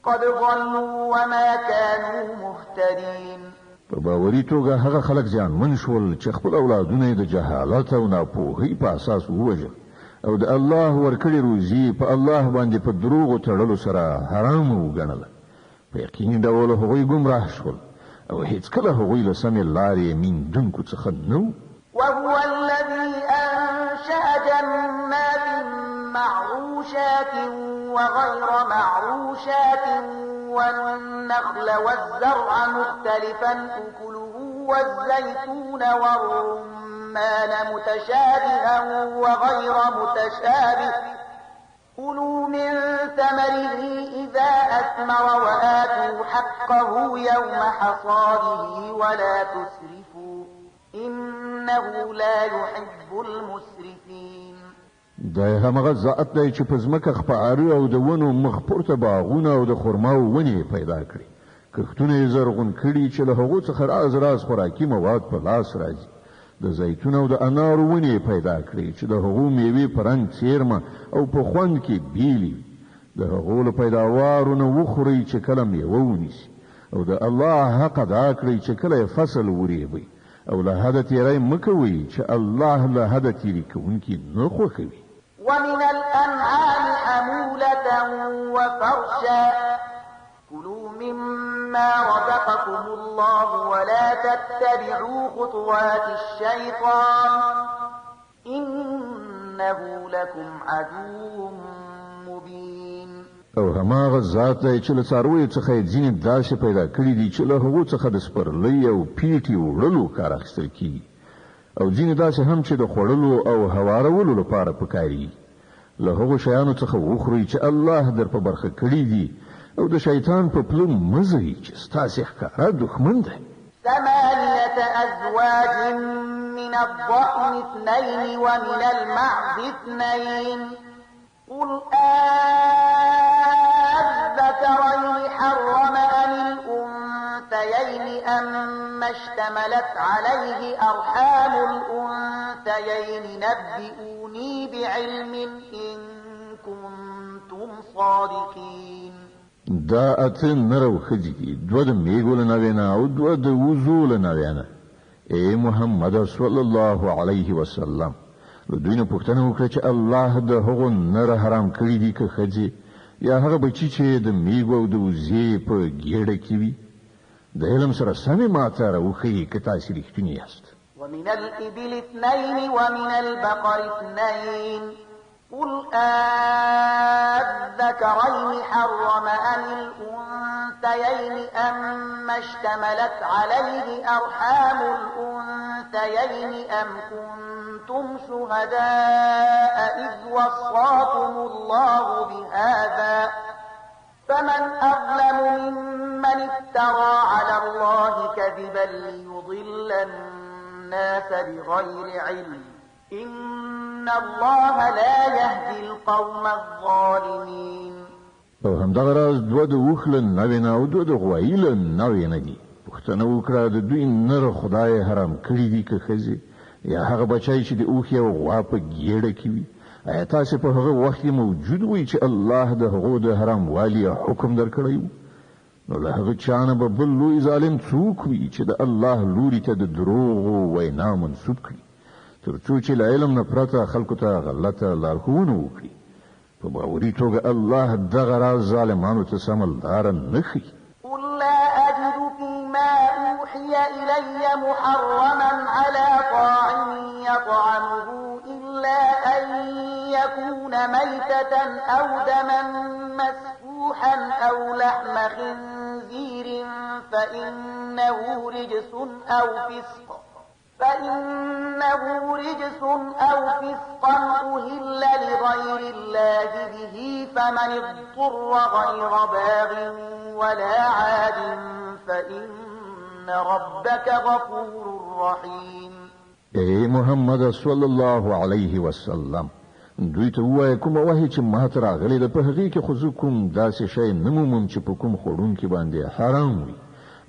قد ضلوا وما كانوا مهتدين. په باوري توګه هغه خلک زیانمن شول چې خپل اولادونه د جهالت او ناپوهۍ په اساس ووژل او د الله ورکړې روزي په الله باندې په دروغو تړلو سره حرام وګڼله. په یقیني ډول هغوی ګمراه شول او هیڅکله هغوی له سمې لارې میندونکو څخه نه وو. وهو الذي أنشأ جنات معروشات وغير معروشات والنخل والزرع مختلفا أكله والزيتون والرمان متشابها وغير متشابه كلوا من ثمره إذا أثمر وآتوا حقه يوم حصاده ولا تسرفوا إنه لا يحب المسرفين. دا همغه ذات دی چې په ځمکه خپاره او د ونو مخ پورته باغونه او د خرماو ونې پیدا کړي کښتونه یې زرغون کړي چې له هغو څخه راز خوراکي مواد په لاس راځي د زیتون او د انارو ونې پیدا کړي چې د هغو میوې په رنګ څیرمه او په خوند کې بیلې د هغو له پیداوارو نه وخورئ چې کله میوه ونیسي او د الله حق ادا کړئ چې کله فصل وریبئ او له حده تیری مه کوئ چې الله له حده تیري کوونکي نه خوښوي. ومن الأنعام حمولة وفرشا كلوا مما رزقكم الله ولا تتبعوا خطوات الشيطان إنه لكم عدو مبين. او هماغه ذات دی چې له څارویو څخه یې ځینې داسې پیدا کړي دي چې له هغو څخه د سپرلۍ او پیټې وړلو کار اخیستل کیږي او ځینې داسې هم چې د خوړلو او هوارولو لپاره پکاري له هغو شیانو څخه وخورئ چې الله در په برخه کړي دي او د شیطان په پلو مه ځئ چې ستاسې ښکاره دښمن دی. 8 أزواج من الضأن 2 ومن المعز 2 قل الذكرين حرم أم الأنثيين أما اشتملت عليه أرحام الأنثيين نبئوني بعلم إن كنتم صادقين. دا اته نرو خدي دي 2 د میګو له نوینا او 2 د وضو له نوینا. اے محمد صلی الله علیه وسلم له دوی نه پوښتنه وکړه چې الله د هغو نر حرام کړی دي که ښځې یا هغه بچی چې د میګو او د وزې په ګېډه کې وي د علم سره سمې ماته راوښیي که تاسې رښتونې یاست. ومن الإبل 2 ومن البقر 2 قل الذكرين حرم أم الأنثيين أما اشتملت عليه أرحام الأنثيين أم كنتم شهداء إذ وصاكم الله بهذا فمن أظلم ممن افترى على الله كذبا ليضل الناس بغير علم إن الله لا يهدي القوم الظالمين. او همدغه راز 2 د وخل نوینا او 2 د غوایل نوینا دي پښتنه وکړه د دوی نر خدای حرام کړی دي که ښځې یا هغه بچای چې د اوخ او غوا په ګېډه کې وي آیا تاسې په هغه وخت موجود وي چې الله د هغو د حرام والی حکم درکړی و نو له هغه چانه به بل لوی ظالم څوک وي چې د الله لوري ته د دروغو وینا منسوب کړي تر څو چې له علم نه پرته خلکو ته غلطه لارښوونه وکړي په باوري توګه الله دغه راز ظالمانو ته سمه لاره نه ښیي. قل لا أجد فيما أوحي إلي محرما على طاعم يطعمه إلا أن يكون ميتة أو دما مسفوحا أو لحم خنزير فإنه رجس أو فسق أو فسقا أهل لغير الله به فمن اضطر غير باغ ولا عاد فإن ربك غفور رحيم. اے محمد صلی الله علیه وسلم دوی ته وایي کومه وحی چې ماته راغلی ده په هغې کې خو زه کوم داسې شی نه مومم چې په کوم خوړونکي باندې حرام وي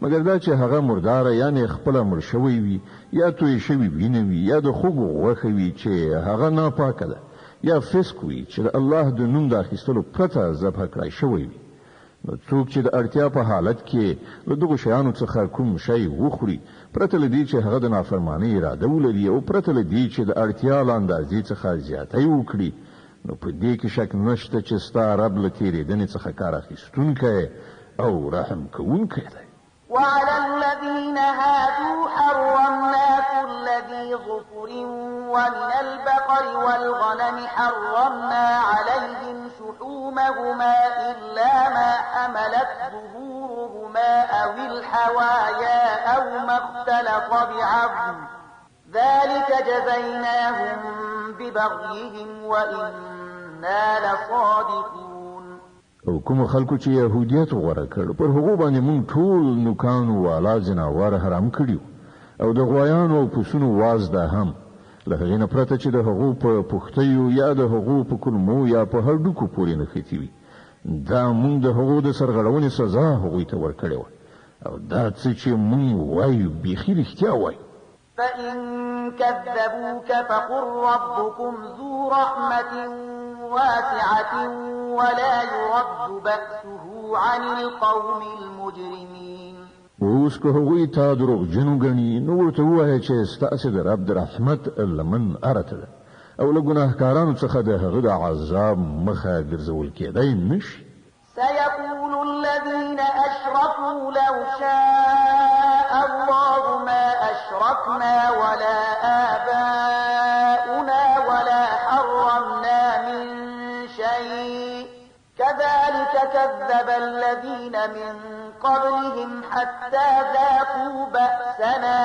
مګر دا چې هغه مرداره یعنې خپله مړ شوی وي یا توی شوي وینه وي یا د خوږو غوښه وي چې هغه ناپاکه ده یا فسق وي چې د الله د نوم د اخیستلو پرته ذبح کړی شوی وي نو څوک چې د اړتیا په حالت کې له دغو شیانو څخه کوم شی وخوري پرته له دې چې هغه د نافرمانۍ اراده ولري او پرته له دې چې د اړتیا له اندازې څخه زیاتی وکړي نو په دې کې شک نشته چې ستا رب له تېرېدنې څخه کار اخیستونکی او رحم کوونکی دی. وعلى الذين هادوا حرمنا كل ذي ظفر ومن البقر والغنم حرمنا عليهم شحومهما إلا ما حملت ظهورهما أو الحوايا أو ما اختلط بعظم ذلك جزيناهم ببغيهم وإنا لصادقون. او کوم خلکو چې يهودیت غوړه کړ پر هغه باندې مونږ ټول نوکانو والا جناور حرام کړیو او د غویانو او پسونو واز ده هم له هغې نه پرته چې د هغو په پختیو یا د هغو په کلمو یا په هډوکو پورې نښتي وي دا مونږ د هغو د سرغړونې سزا هغوی ته ورکړې وه او دا څه چې مونږ وایو بیخي رښتیا وایو. فإن كذبوك فقل ربكم ذو رحمة واسعة ولا يرد بأسه عن القوم المجرمين. اوس که هغوی تا دروغجنو ګڼي نو ورته ووایه چې ستاسې د رب د رحمت لمن ارته ده او له ګناهکارانو څخه د هغه د عذاب مخه ګرځول کېدی نشي. سيقول الذين أشركوا لو شاء الله ما أشركنا ولا آباؤنا ولا حرمنا من شيء كذلك كذب الذين من قبلهم حتى ذاقوا بأسنا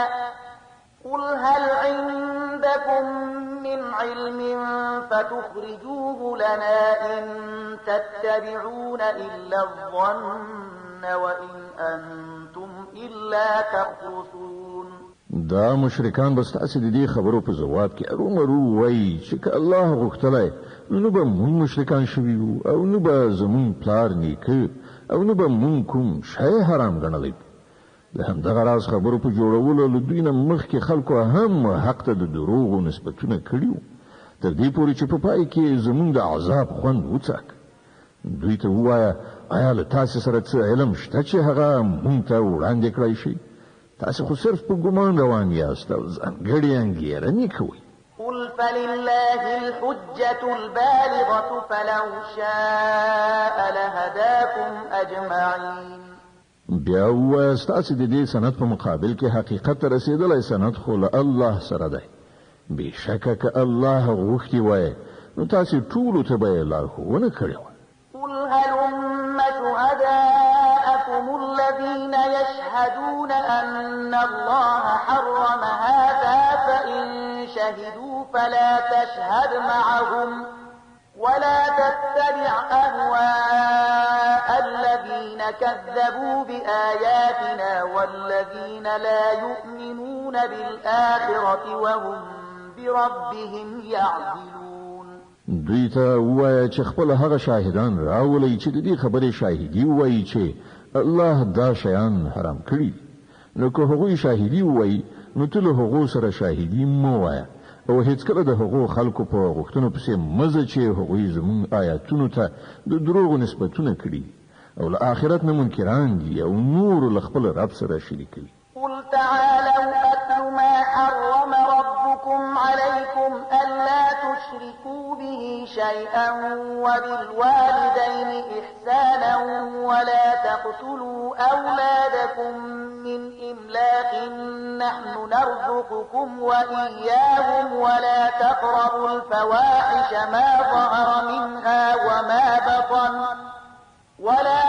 قل هل عندكم من علم فتخرجوه لنا إن تتبعون إلا الظن وإن أنتم إلا تخرصون. دا مشرکان بس تاسو د دې خبرو په جواب کې ارومرو وایي چې که الله غوښتلای نو به مونږ مشرکان شوي وو او نو به زمونږ پلار نیکه او نو به مونږ کوم شی حرام ګڼلی. د همدغه راز خبرو په جوړولو له دوی نه مخکې خلکو هم حق ته د دروغو نسبتونه کړي وو تر دې پورې چې په پای کې زمونږ د عذاب خوند وڅاک. دوی ته ووایه آیا له تاسې سره څه علم شته چې هغه مونږ ته وړاندې کړی شي؟ تاسې خو صرف په ګمان روان یاست او ځانګړې انګېرنې کوئ. قل فلله الحجة البالغة فلو شاء لهداكم أجمعين. بیا ووایه ستاسې د دې سند په مقابل کې حقیقت ته رسېدلی سند خو له الله سره دی. بېشکه که الله غوښتي وای نو تاسې ټولو ته به یې لارښوونه کړې وه. قل هلم شهداءكم الذين يشهدون أن الله حرم هذا فإن شهدوا فلا تشهد معهم ولا تتبع أهواء الذين كذبوا بآياتنا والذين لا يؤمنون بالآخرة وهم بربهم يعدلون. دوی ته ووایه چې خپل هغه شاهدان راولئ چې د دې خبرې شاهدي ووایي چې الله دا شیان حرام کړي. نو که هغوی شاهدي ووایي نو ته له هغو سره شاهدي مه وایه او هیڅکله د هغو خلکو په غوښتنو پسې مزه چې هغوی زموږ آیاتونو ته د دروغو نسبتونه کړي او له آخرت نه منکران دي او نور له خپل رب سره شریکوي. قل تعالوا أتل ما حرم ربكم عليكم ألا تشركوا به شيئا وبالوالدين إحسانا ولا تقتلوا أولادكم من إملاق نحن نرزقكم وإياهم ولا تقربوا الفواحش ما ظهر منها وما بطن ولا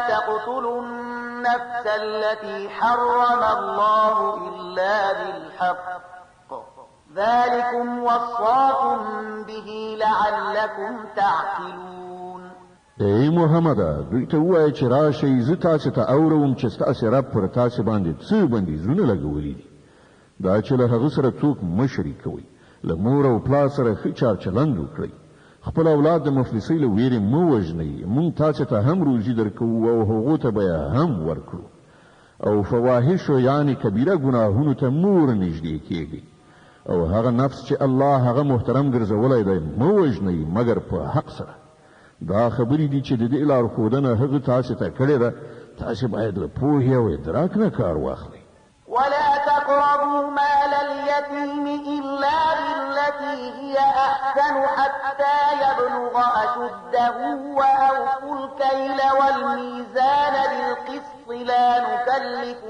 تقتلوا النفس التي حرم الله إلا بالحق ذلكم وصاكم به لعلكم تعقلون. ای محمد دوی ته وایي چې راشئ زه تاسې ته اورم چې ستاسې رب پر تاسې باندې څه بندیزونه لګولي دي. دا چې له هغه سره څوک مه شریکوئ، له مور او پلار سره ښه چارچلند وکړئ، خپل اولاد د مفلسۍ له ویرې مه وژنئ، موږ تاسې ته هم روزي درکوو او هغو ته به یې هم ورکړو. او فواحشو یعنې کبیره ګناهونو ته مه ورنږدې کیږئ او هغه نفس چې الله هغه محترم ګرځولی دی مه وژنئ مګر په حق سره. دا خبرې دي چې د دې لارښودنه هغه تاسې ته کړې ده، تاسې باید له پوهې او ادراک نه کار واخلئ. ولا تقربوا مال اليتيم إلا بالتي بالتي هي أحسن حتى يبلغ أشده وأوفوا الكيل والميزان بالقسط لا نكلف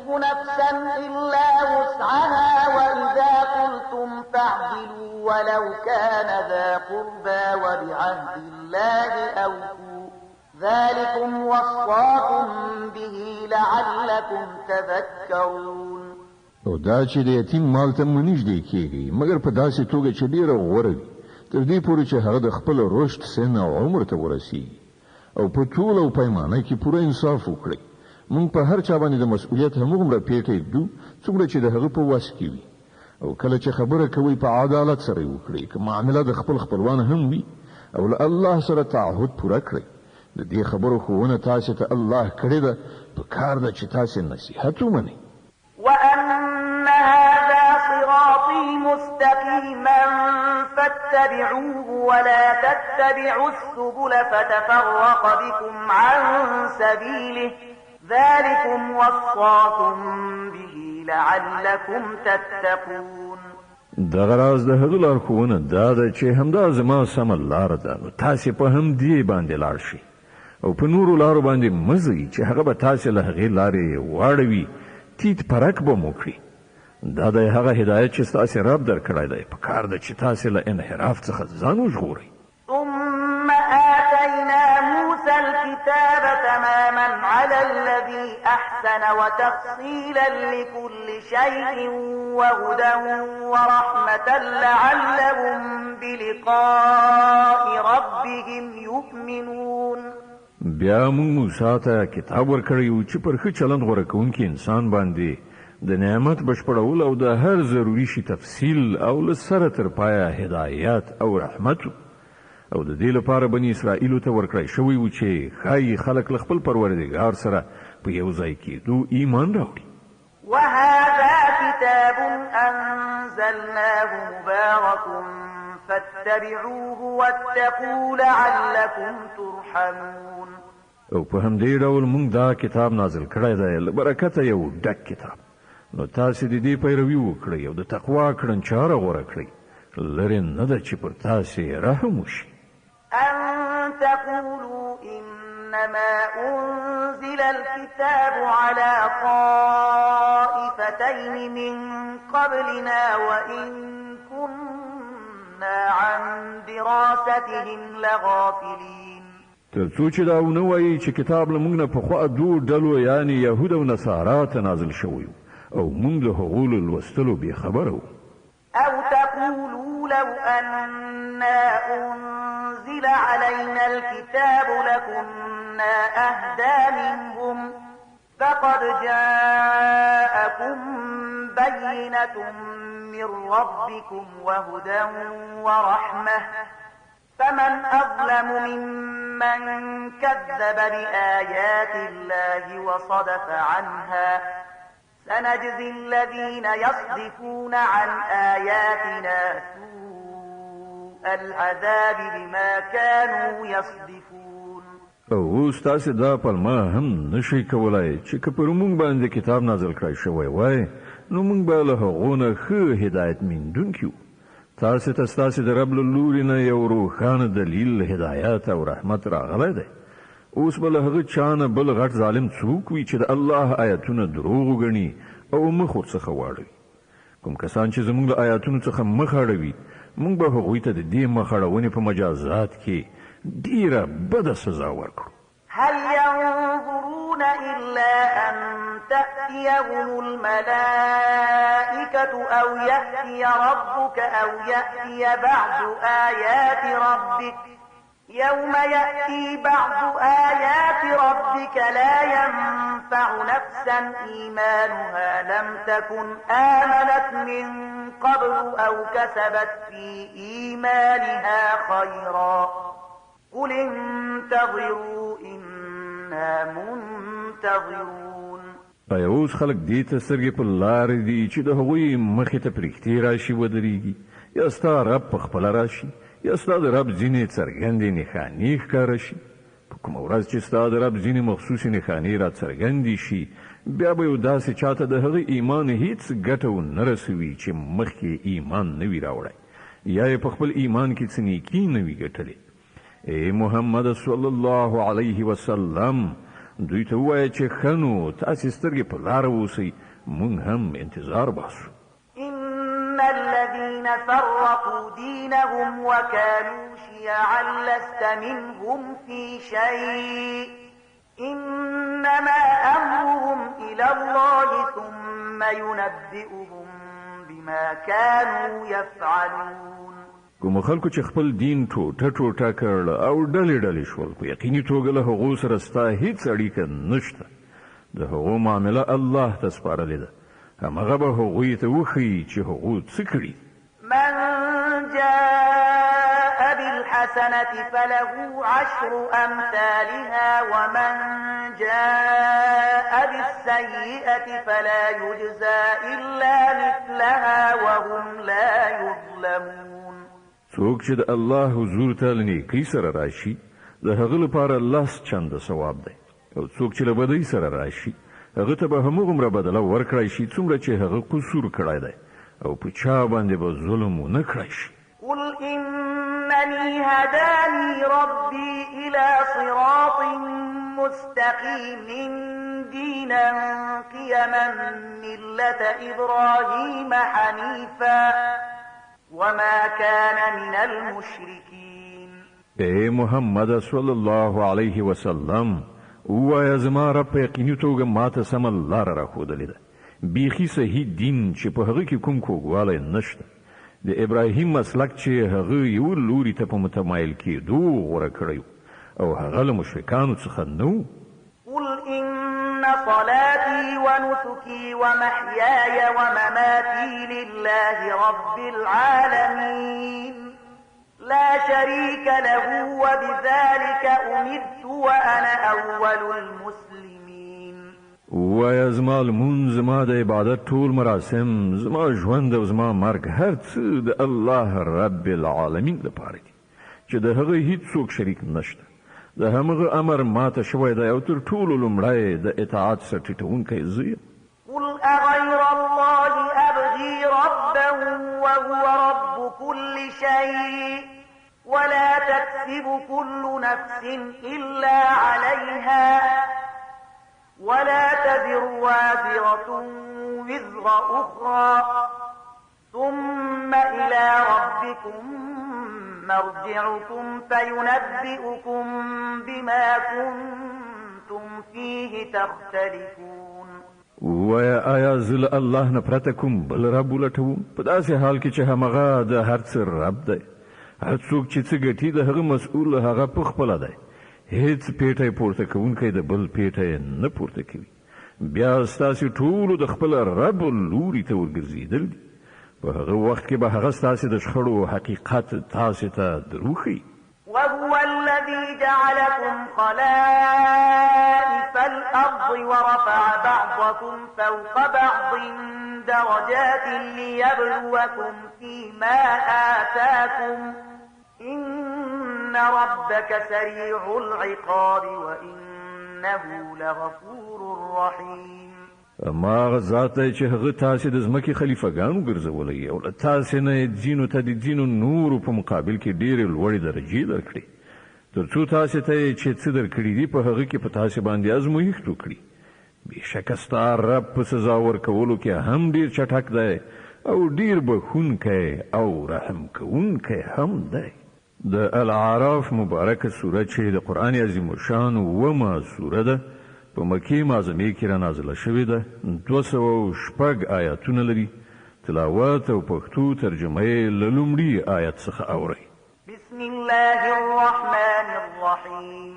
نفسا إلا وسعها وإذا قلتم فاعدلوا ولو كان ذا قربى وبعهد الله أوفوا ذلكم وصاكم به لعلكم تذكرون. او دا چې د یتیم مال ته منځ کېږي مګر په داسې توګه چې ډیره غوره وي تر دې پورې چې هغه د خپل رشد سن او عمر ته ورسیږي او په ټول او پیمانه کې پوره انصاف وکړي. مونږ په هر چا باندې د مسؤلیت همغومره پیټه ږدو څومره چې د هغه په واس کې وي او کله چې خبره کوي په عدالت سره وکړي که معامله د خپل خپلوان هم وي او له الله سره تعهد پوره کړي. د دې خبرو ښوونه تاسو ته الله کړې ده په کار ده چې تاسو نصیحت ومنئ. وأن هذا صراطي مستقيما فاتبعوه ولا تتبعوا السبل فتفرق بكم عن سبيله ذلكم وصاكم به لعلكم تتقون. دغه راز د هغه لارښوونه دا ده چې همدا زما سمه لاره ده نو تاسې په همدې باندې لاړ شئ او په نورو لارو باندې مه ځئ چې هغه به تاسې له هغې لارې واړوي تیت پرک به مو کړي. دا د هغه هدایت چې ستاسې رب درکړی دی په کار ده چې تاسې له انحراف څخه ځان وژغورئ. ثم آتينا موسى الكتاب تماما على الذي أحسن وتفصيلا لكل شيء وهدى ورحمة لعلهم بلقاء ربهم يؤمنون. بیا موږ موسی ته کتاب ورکړی و چې پر ښه چلند غوره کوونکي انسان باندې د نعمت بشپړول او د هر ضروري شي تفصیل او له سره تر پایه هدایت او رحمت او د دې لپاره بني اسرائیلو ته ورکړی شوی و چې ښایي خلک له خپل پروردګار سره په یو ځای کېدو ایمان راوړي. وهذا كتاب أنزلناه مبارك فاتبعوه واتقوا لعلكم ترحمون. او په همدې ډول موږ دا کتاب نازل کړی دی له برکته یو ډک کتاب نو تاسې د دې پیروي وکړئ او د تقوا کړنچاره غوره کړئ. لرې نه ده چې پر تاسې رحم وشي. أن تقولوا إنما أنزل الكتاب على طائفتين من قبلنا وإن كنا عن دراستهم لغافلين. تر څو چې دا ونه وایي چې کتاب له موږ نه پخوا دوو ډلو یعنې یهود او نصارا ته نازل شوی او موږ له هغو له لوستلو بېخبره وو. أو تقولوا لو أنا أنزل علينا الكتاب لكنا أهدى منهم فقد جاءكم بينة من ربكم وهدى ورحمة فمن أظلم ممن كذب بآيات الله وصدف عنها سنجزي الذين يصدفون عن آياتنا سوء العذاب بما كانوا يصدفون. اوس تاسې دا پلمه هم نشئ کولای چې که پر موږ باندې کتاب نازل کړی شوی وای نو موږ به له هغو نه ښه هدایت موندونکي وو. تاسې ته ستاسې د رب له لوري نه یو روښانه دلیل هدایت او رحمت راغلی دی. اوس به له هغه چا نه بل غټ ظالم څوک وي چې د الله آیاتونه دروغ وګڼي او مخ ورڅخه واړوي. کوم کسان چې زموږ له آیاتونو څخه مخ اړوي موږ به هغوی ته د دې مخ اړونې په مجازات کې ډیره بده سزا ورکړو. هل ينظرون إلا أن تأتيهم الملائكة أو يأتي ربك أو يأتي بعض آيات ربك يوم يأتي بعض آيات ربك لا ينفع نفسا إيمانها لم تكن آمنت من قبل أو كسبت في إيمانها خيرا قل انتظروا إنا منتظرون. اوس خلک دې ته سترګې په لارې دي چې د هغوی مخې ته پرښتې راشي ودرېږي یا ستا رب په خپله راشي یا ستا د رب ځینې څرګندې نښانې ښکاره شي. په کومه ورځ چې ستا د رب ځینې مخصوصې نښانې را څرګندې شي بیا به یو داسې چاته د هغه ایمان هیڅ ګټه ونه رسوي چې مخکې ایمان نه وي راوړی یا یې په خپل ایمان کې څه نیکي نه وي ګټلې. ای محمد صلی الله علیه وسلم دوی ته ووایه چې ښه نو تاسې سترګې په لاره اوسئ، موږ هم انتظار باسو. إن الذين فرقوا دينهم وكانوا شيعا لست منهم في شيء إنما أمرهم إلى الله ثم ينبئهم بما كانوا يفعلون. کوم خلکو چې خپل دین ټوټه ټوټه کړل او ډلې ډلې شول، په یقیني توګه له هغو سره ستا هیڅ اړیکه نشته. د هغو معامله الله ته سپارلې ده، همغه به هغوی ته وښیي چې هغو څه کړي. من جاء بالحسنة فله 10 أمثالها ومن جاء بالسيئة فلا يجزى إلا مثلها وهم لا يظلمون. څوک چې د الله حضور ته له نیکۍ سره راشي د هغه لپاره 10 چنده ثواب دی، او څوک چې له بدۍ سره راشي هغه ته به همغومره بدله ورکړی شي څومره چې هغه قصور کړی دی، او په چا باندې به ظلم ونه کړی شي. قل إنني هداني ربي إلى صراط مستقيم دينا قيما ملة إبراهيم حنيفا وما كان من المشركين. اے محمد صلی الله علیه وسلم ووایه زما رب په یقیني توګه ماته سمه لاره راښودلې ده، بیخي صحیح دین چې په هغه کې کوم کوږوالی نشته. د ابراهیم مسلک چې هغه یو لوري ته په متمایل کېدو غوره کړی او هغه له مشرکانو څخه نه و. قل إن صلاتي ونسكي ومحياي ومماتي لله رب العالمين لا شريك له وبذلك أمرت وأنا أول المسلمين. ووایه زما لمونځ، زما د عبادت ټول مراسم، زما ژوند او زما مرګ هر څه د الله رب العالمین لپاره دي چې د هغه هیڅوک شریک نشته. د همغه امر ماته شوی دی او تر ټولو لومړی د اطاعت سره ټیټونکی زه یم. قل أغير الله أبغي ربا وهو رب كل شيء ولا تكسب كل نفس إلا عليها ولا تزر وازرة وزر أخرى ثم إلى ربكم مرجعكم فينبئكم بما كنتم فيه تختلفون. ووایه آیا زه له الله نه پرته کوم بل رب ولټوم په داسې حال کې چې همغه د هر څه رب دی. هر څوک چې څه ګټي د هغه مسؤل هغه پخپله دی، هیڅ پیټی پورته کوونکی د بل پیټی نه پورته کوي. بیا ستاسې ټولو د خپل رب لوري ته ورګرځېدل دي، په هغه وخت کې به هغه ستاسې د شخړو حقیقت تاسې ته دروښیي. وهو الذي جعلكم خلائف الأرض ورفع بعضكم فوق بعض درجات ليبلوكم فيما آتاكم إن ربك سريع العقاب وإنه لغفور رحيم. ما ذات دی چې هغه تاسې د ځمکې خلیفګانو ګرځولی او له تاسې نه یې ځینو ته د ځینو نورو په مقابل کې ډېرې لوړې درجې درکړي، تر څو تاسې ته یې چې څه درکړي دي په هغه کې په تاسې باندې ازمویښت وکړي. بېشکه ستا رب په سزا ورکولو کې هم ډېر چټک دی او ډېر بخښونکی او رحم کوونکی هم دی. د الاعراف مبارکه سوره چې د قرآن عظیم الشان 9مه سوره ده، په مکې معظمې کې را نازله شوې ده، 206 آیاتونه لري. تلاوت او پښتو ترجمه یې له لومړي آیت څخه اورئ. بسم الله الرحمن الرحیم.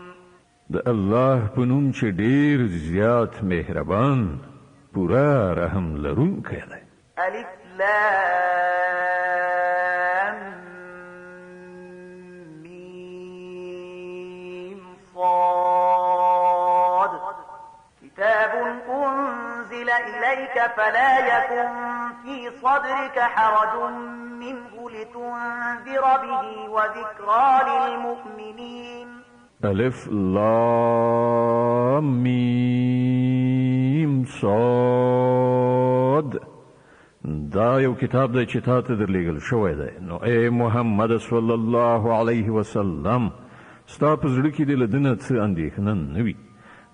د الله په نوم چې ډېر زیات مهربان پوره رحم لرونکی دی. الف لام میم صاد. كتاب أنزل إليك فلا يكن في صدرك حرج منه لتنذر به وذكرى للمؤمنين. الف لام میم صاد. دا یو کتاب دی چې تا ته درلیږل شوی دی. نو ای محمد صلی الله علیه وسلم ستا په زړه کې د له ده نه څه اندېښنه نه وي.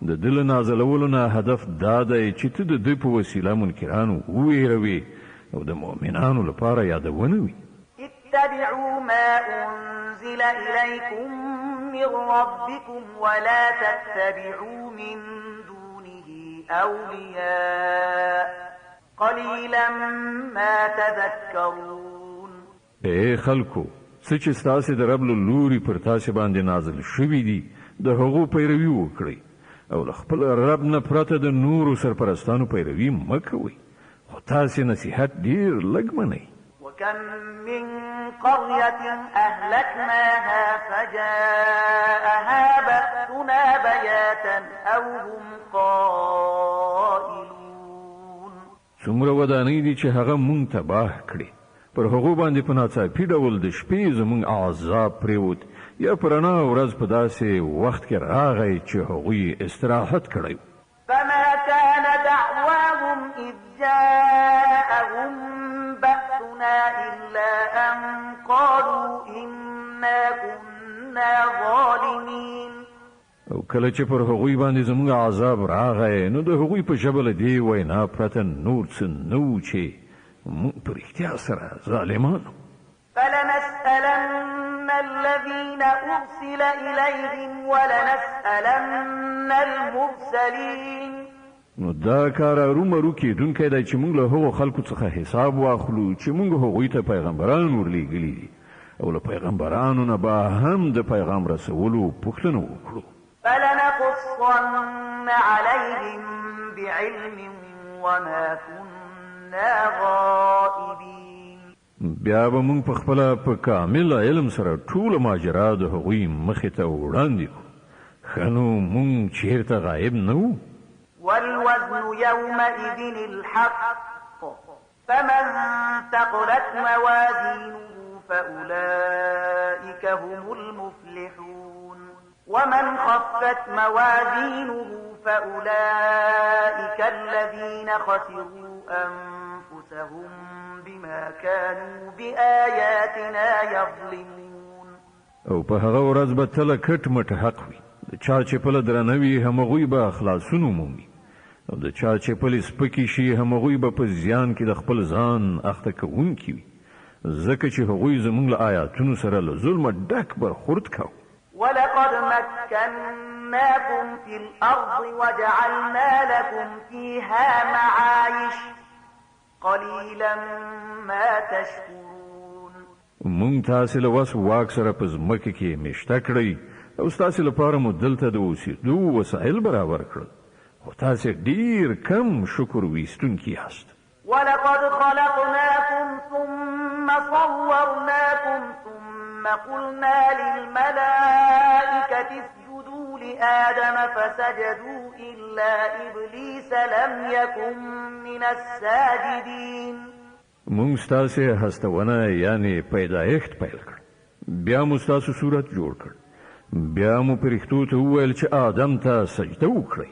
د ده له نازلولو نه هدف دا دی چې ته د ده په وسیله منکرانو وویروې او د مؤمنانو لپاره یادونه وي. اتبعوا ما أنزل إليكم من ربكم ولا تتبعوا من دونه أولياء قليلا ما تذكرون. اے خلکو، څه چې ستاسې د رب له لوري پر تاسې باندې نازل شوي دي د هغو پیروي وکړئ او له خپل رب نه پرته د نورو سرپرستانو پیروي مه کوئ، خو تاسې نصیحت ډېر لږ منئ. وكم من قرية أهلكناها فجاءها بأسنا بياتا أو هم قائلون. څومره ودانۍ دي چې هغه مونږ تباه کړې، پر هغو باندې په ناڅاپي ډول د شپې زمونږ عذاب پرېوت یا په رڼا ورځ په داسې وخت کې راغی چې هغوی استراحت کړی. فما كان دعواهم إذ جاءهم بأسنا إلا أن قالوا إنا كنا ظالمين. او کله چې پر هغوی باندې زموږ عذاب راغی نو د هغوی په ژبه له دې وینا پرته نور څه نه و چې موږ په رښتیا سره ظالمان. فلنسألن الذين أرسل إليهم ولنسألن المرسلين. نو دا کار ارومرو کېدونکی دی چې موږ له هغو خلکو څخه حساب واخلو چې موږ هغوی ته پیغمبران ورلیږلي دي او له پیغمبرانو نه به هم د پیغام رسولو پوښتنه وکړو. فلنقصن عليهم بعلم وما كنا غائبين. بیا به موږ په خپله په کامل علم سره ټوله ماجرا د هغوی مخې ته وړاندې کړو. ښه نو موږ چېرته غایب نه وو. والوزن يومئذ الحق فمن ثقلت موازينه فأولئك هم المفلحون ومن خفت موازينه فأولئك الذين خسروا أنفسهم بما كانوا بآياتنا يظلمون. او په هغه ورځ به تله کټ مټ حق وي. د چا چې پله درنه وي همغوی به خلاصون ومومي او د چا چې پلې سپکې شي همغوی به په زیان کې د خپل ځان اخته کوونکي وي، ځکه چې هغوی زموږ له آیاتونو سره له ظلمه ډک برخورد کوي. ولقد مكناكم في الأرض وجعلنا لكم فيها معايش قليلا ما تشكرون. مونږ تاسې له وس واک سره په ځمکه کې میشته کړئ او ستاسې لپاره مو دلته د اوسېدو وسایل برابر کړل، خو تاسې ډېر کم شکر ویستونکي یاست. ولقد خلقناكم ثم صورناكم ثم قلنا للملائكة اسجدوا لآدم فسجدوا إلا إبليس لم يكن من الساجدين. مونږ ستاسې هستونه یعنې پیدایښت پیل کړ، بیا مو ستاسو صورت جوړ کړ، بیا مو پرښتو ته وویل چې آدم ته سجده وکړئ.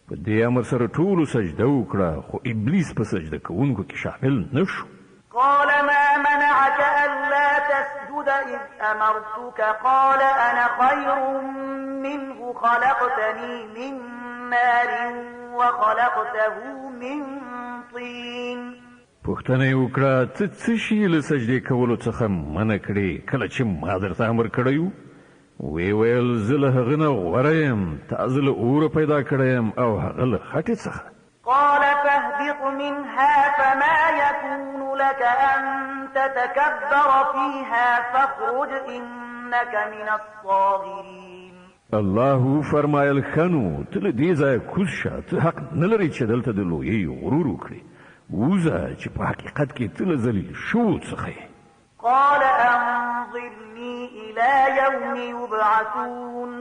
په دې امر سره ټولو سجده وکړه، خو ابلیس په سجده کوونکو کې شامل نه شو. قال ما منعك ألا تسجد إذ أمرتك قال أنا خير منه خلقتني من نار وخلقته من طين. پوښتنه یې وکړه ته څه شي له سجدې کولو څخه منع کړې کله چې ما درته امر کړی و؟ وی ویل زه له هغه نه غوره یم، تا زه له اوره پیدا کړی یم او هغه له خټې څخه. قال فاهبط منها فما يكون لك أن تتكبر فيها فاخرج إنك من الصاغرين. الله فرمایل خنو ته له دې ځایه کوز شه، ته حق نه لرې چې دلته د لویۍ غرور وکړې، ووځه چې په حقیقت کې ته له ذلیل شوو څخه یې. قال أنظرني إلى يوم يبعثون.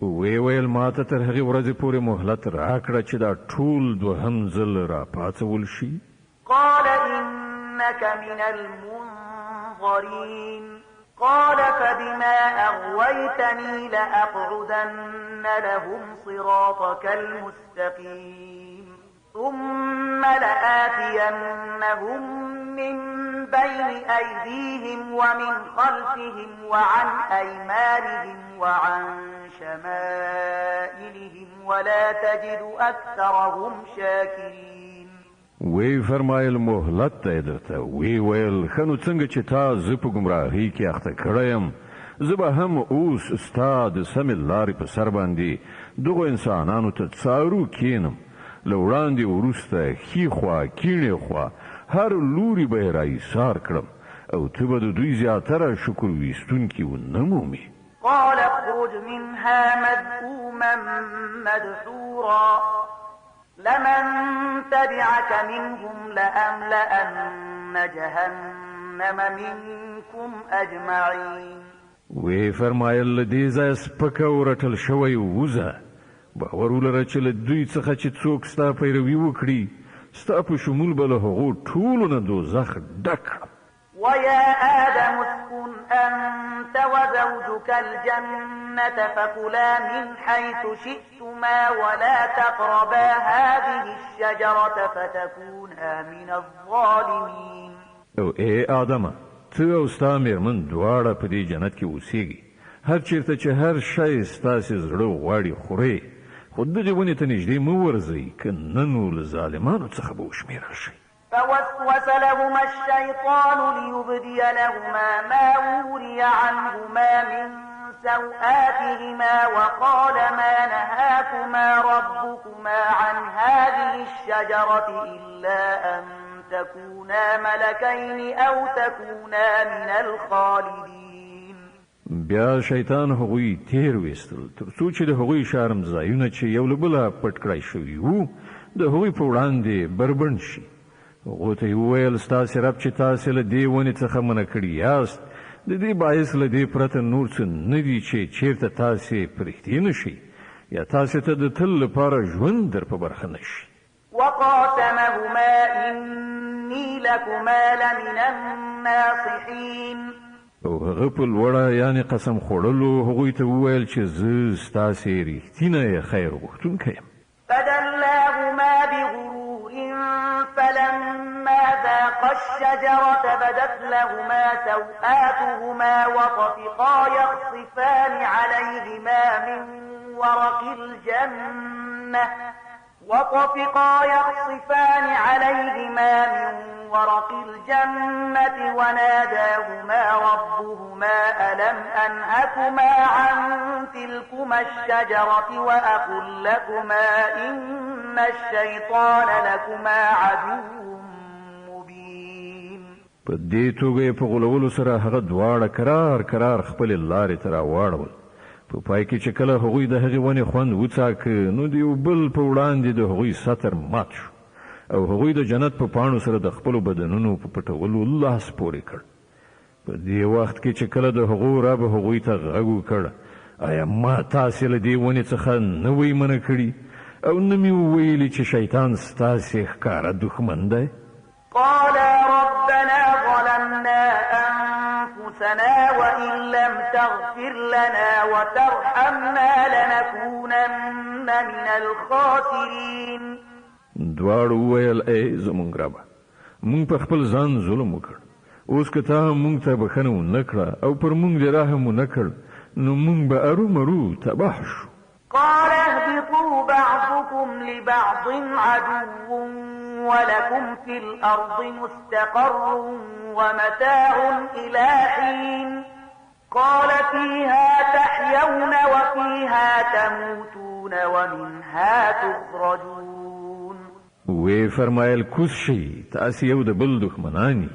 وی ویل ما ته تر هغې ورځې پورې مهلت راکړه چې دا ټول دوهم ځل راپاڅول شي. قال إنك من المنظرين. قال فبما أغويتني لأقعدن لهم صراطك المستقيم ثم لآتينهم من بين أيديهم ومن خلفهم وعن أيمانهم وعن شمائلهم ولا تجد أكثرهم شاكرين. وی فرمایل مهلت ته درته وی ویل خنو څنګه چې تا زه په ګمراهۍ کې اخته کړم زه به هم اوس ستا د سمې لارې په سر باندې دغو انسانانو ته څارو کینم له وړاندې وروسته ښي خوا کیڼې خوا هر لوري به یې راایسار کړم او ته به د دوی زیاتره شکر ویستونکي ونه مومې. قال اخرج منها مذءوما مدحورا لمن تبعك منهم لأملأن جهنم منكم أجمعين. وی فرمایل له دې ځایه سپکه ورټل شوی ووځه باور ولره چې له دوی څخه چې څوک ستا پیروي وکړي ستا په شمول به له هغو ټولو نه دوزخ ډک. ويا آدم اسكن أنت وزوجك الجنة فكلا من حيث شئتما ولا تقربا هذه الشجرة فتكونا من الظالمين. او ای آدمه ته او ستا مېرمن دواړه په دې جنت کې اوسېږي هر چیرته چې هر شی ستاسې زړه غواړي خورئ خو دغې ونې ته نږدې مه ورځئ که نه نو له ظالمانو څخه به وشمېرل شئ. فوسوس لهما الشيطان ليبدي لهما ما وري عنهما من سوآتهما وقال ما نهاكما ربكما عن هذه الشجرة إلا أن تكونا ملكين أو تكونا من الخالدين. بیا شیطان هغوی تیر ویستل تر څو چې د هغوی شرم ځایونه چې یو له بله پټ کړی شوي وو د هغوی په وړاندې بربنډ شي. هغو ته یې وویل ستاسې رب چې تاسې له دې ونې څخه منع کړي یاست د دې باعث له دې پرته نور څه نه دي چې چیرته تاسې پرېږدي نه شي یا تاسې ته د تل لپاره ژوند در په برخه نه شي. وقاسمهما إني لكما لمن الناصحين. او هغه په لوړه یعنې قسم خوړلو هغوی ته وویل چې زه ستاسې رښتینی خیر غوښتونکی یم. فدلاهما بغرور فلما ذاقا الشجرة بدت لهما سوآتهما وطفقا يخصفان عليهما من ورق الجنة وناداهما ربهما ألم أنهكما عن تلكما الشجرة وأقل لكما إن الشيطان لكما عدو مبين. په دې توګه په غولولو سره هغه دواړه کرار خپلې لارې ته راواړول. په پای کې چې کله هغوی د هغې ونې خوند وڅاکه نو د یو بل په وړاندې د هغوی سطر مات شو او هغوی د جنت په پاڼو سره د خپلو بدنونو په پټولو لاس پورې کړ. په دې وخت کې چې کله د هغو رب هغوی ته غږ وکړ آیا ما تاسې له دې ونې څخه نه وی منع کړي او نه مې وویلي چې شیطان ستاسې ښکاره دښمن دی؟ قالا ربنا ظلمنا أنفسنا وإن لم تغفر لنا وترحمنا لنكونن من الخاسرين. دواړو وویل ای زموږ ربه موږ په خپل ځان ظلم وکړ اوس که تا موږ ته بښنه ونه کړه او پر موږ دې رحم ونه کړ نو موږ به ارومرو تباه شو. قال اهبطوا بعضكم لبعض عدو ولكم في الأرض مستقر ومتاع إلى حين قال فيها تحيون وفيها تموتون ومنها تخرجون. وی فرمایل کوز شي تاسې یو د بل دښمنان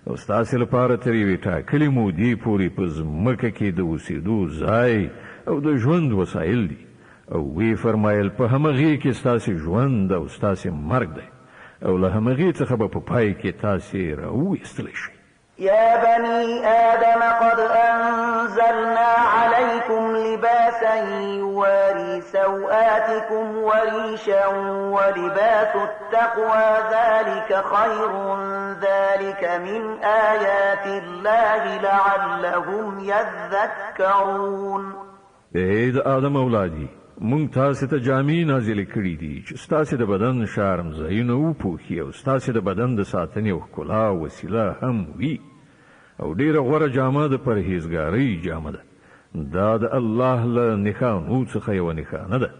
او ستاسې لپاره تر یوې ټاکلې مودې پورې په ځمکه کې د اوسېدو ځای او د ژوند وسایل دي او وی فرمایل په همغې کې ستاسې ژوند او ستاسې مرګ دی او له همغې څخه به په پای کې تاسې راویستلی شئ. يا بني آدم قد أنزلنا عليكم لباسا يواري سوآتكم وريشا ولباس التقوى ذلك خير ذلك من آيات الله لعلهم يذكرون. اے د آدم اولادی مونږ تاسو ته جامې نازلې کړې دي چې ستاسو د بدن شرم ځایونه وپوښي او ستاسو د بدن د ساتنې او ښکلا وسیله هم وي او ډیره غوره جامه د پرهیزګارۍ جامه ده. دا د الله له نښانو څخه یوه نښانه ده.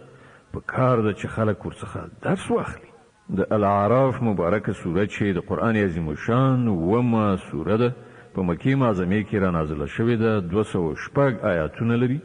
په کار ده چې خلک ورڅخه درس واخلي. د الاعراف مبارکه سوره چې د قرآن عظیم شان ومه سوره ده په مکې معظمې کې را نازله شوې ده. 206 آیاتونه لري.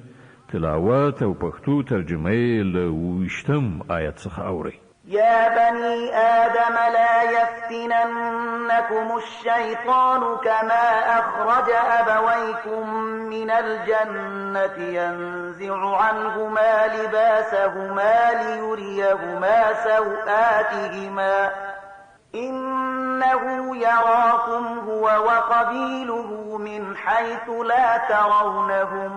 تلاوت او پښتو ترجمه یې له 20 آیت څخه اورئ. يا بني آدم لا يفتننكم الشيطان كما أخرج أبويكم من الجنة ينزع عنهما لباسهما ليريهما سوآتهما إنه يراكم هو وقبيله من حيث لا ترونهم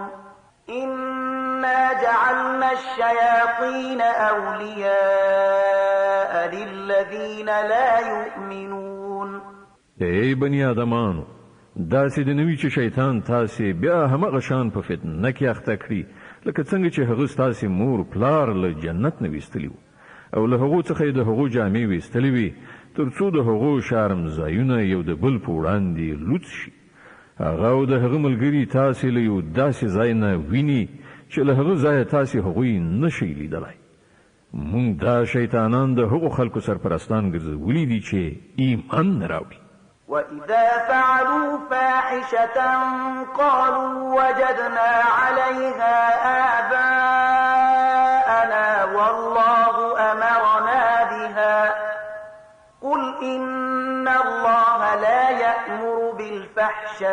إنا جعلنا الشياطين أولياء للذين لا يؤمنون. ای بنی آدمانو داسې د نوي چې شیطان تاسې بیا همغه شان په فتنه کې اخته کړي لکه څنګه چې هغه ستاسې مور پلار له جنت نه ویستلی او له هغو څخه یې د هغو جامې ویستلې وي تر څو د هغو شرم ځایونه یو د بل په وړاندې لوڅ شي. هغه او د هغه ملګري تاسې له یو داسې ځای نه ویني چې له هغه ځایه تاسې هغوی نشئ لیدلی. مونږ دا شیطانان د هغو خلکو سرپرستان ګرځولي دي چې ایمان نه راوړي. وإذا فعلوا فاحشة قالوا وجدنا عليها آباءنا والله أمرنا بها قل إن الله لا يأمر بالفحشاء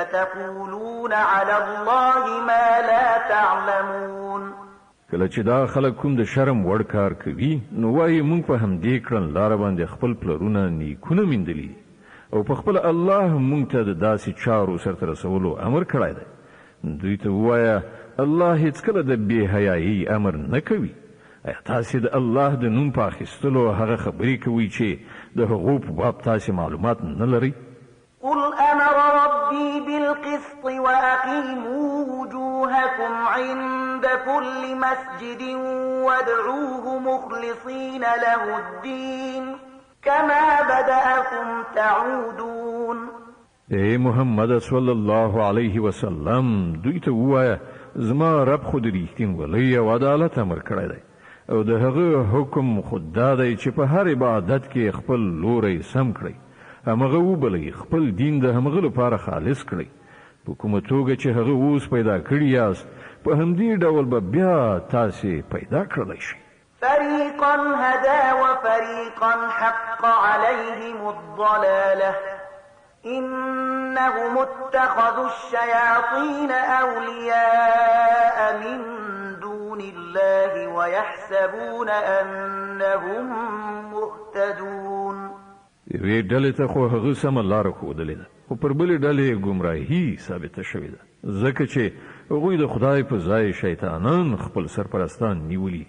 أتقولون على الله ما لا تعلمون. کله چې دا خلک کوم د شرم وړ کار کوي نو وایي مونږ په همدې کړنلاره باندې خپل پلرونه نیکونه میندلي او په خپل الله مونږ ته د داسې چارو سرته رسولو امر کړی دی. دوی ته ووایه الله هیڅکله د بې حیایي امر نه کوي. ایا تاسې د الله د نوم په اخیستلو هغه خبرې کوئ چې د هغو په باب تاسې معلومات نه لرئ؟ قل أمر ربي بالقسط وأقيموا وجوهكم عند كل مسجد وادعوه مخلصين له الدين كما بدأكم تعودون. اے محمد صلی الله علیه وسلم دوی ته ووایه زما رب خو د ریښتینولۍ او عدالت امر کړی دی او د هغه حکم خود دا دی چې په هر عبادت کې خپل لوری سم کړئ همغه وبلئ خپل دین د همغه لپاره خالص کړئ په کومه توګه چې هغه اوس پیدا کړی یاست په همدې ډول به بیا تاسې پیدا کړلی شئ. فريقا هدى وفريقا حق عليهم الضلالة إنهم اتخذوا الشياطين أولياء من دون الله ويحسبون أنهم مهتدون. یوې ډلې ته خو هغه سمه لاره ښودلې ده خو پر بلې ډلې ګمراهي ثابته شوې ده ځکه چې هغوی د خدای په ځای شیطانان خپل سرپرستان نیولي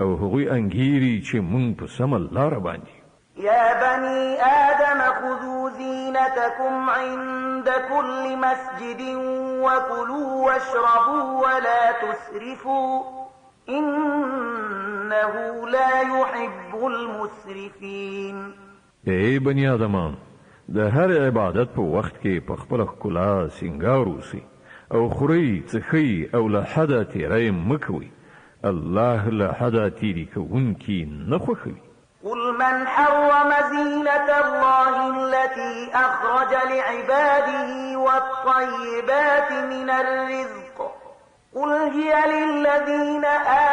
او هغوی انګیري چې مونږ په سمه لاره باندې. يا بني آدم خذوا زينتكم عند كل مسجد وكلوا واشربوا ولا تسرفوا إنه لا يحب المسرفين. ای بنی آدمان د هر عبادت په وخت کې په خپل ښکلا سینګار اوسئ او خورئ څښئ او له حده تیری مه کوئ. الله له حده تیري کوونکي نه خوښوي. قل من حرم زينة الله التي أخرج لعباده والطيبات من الرزق قل هي للذين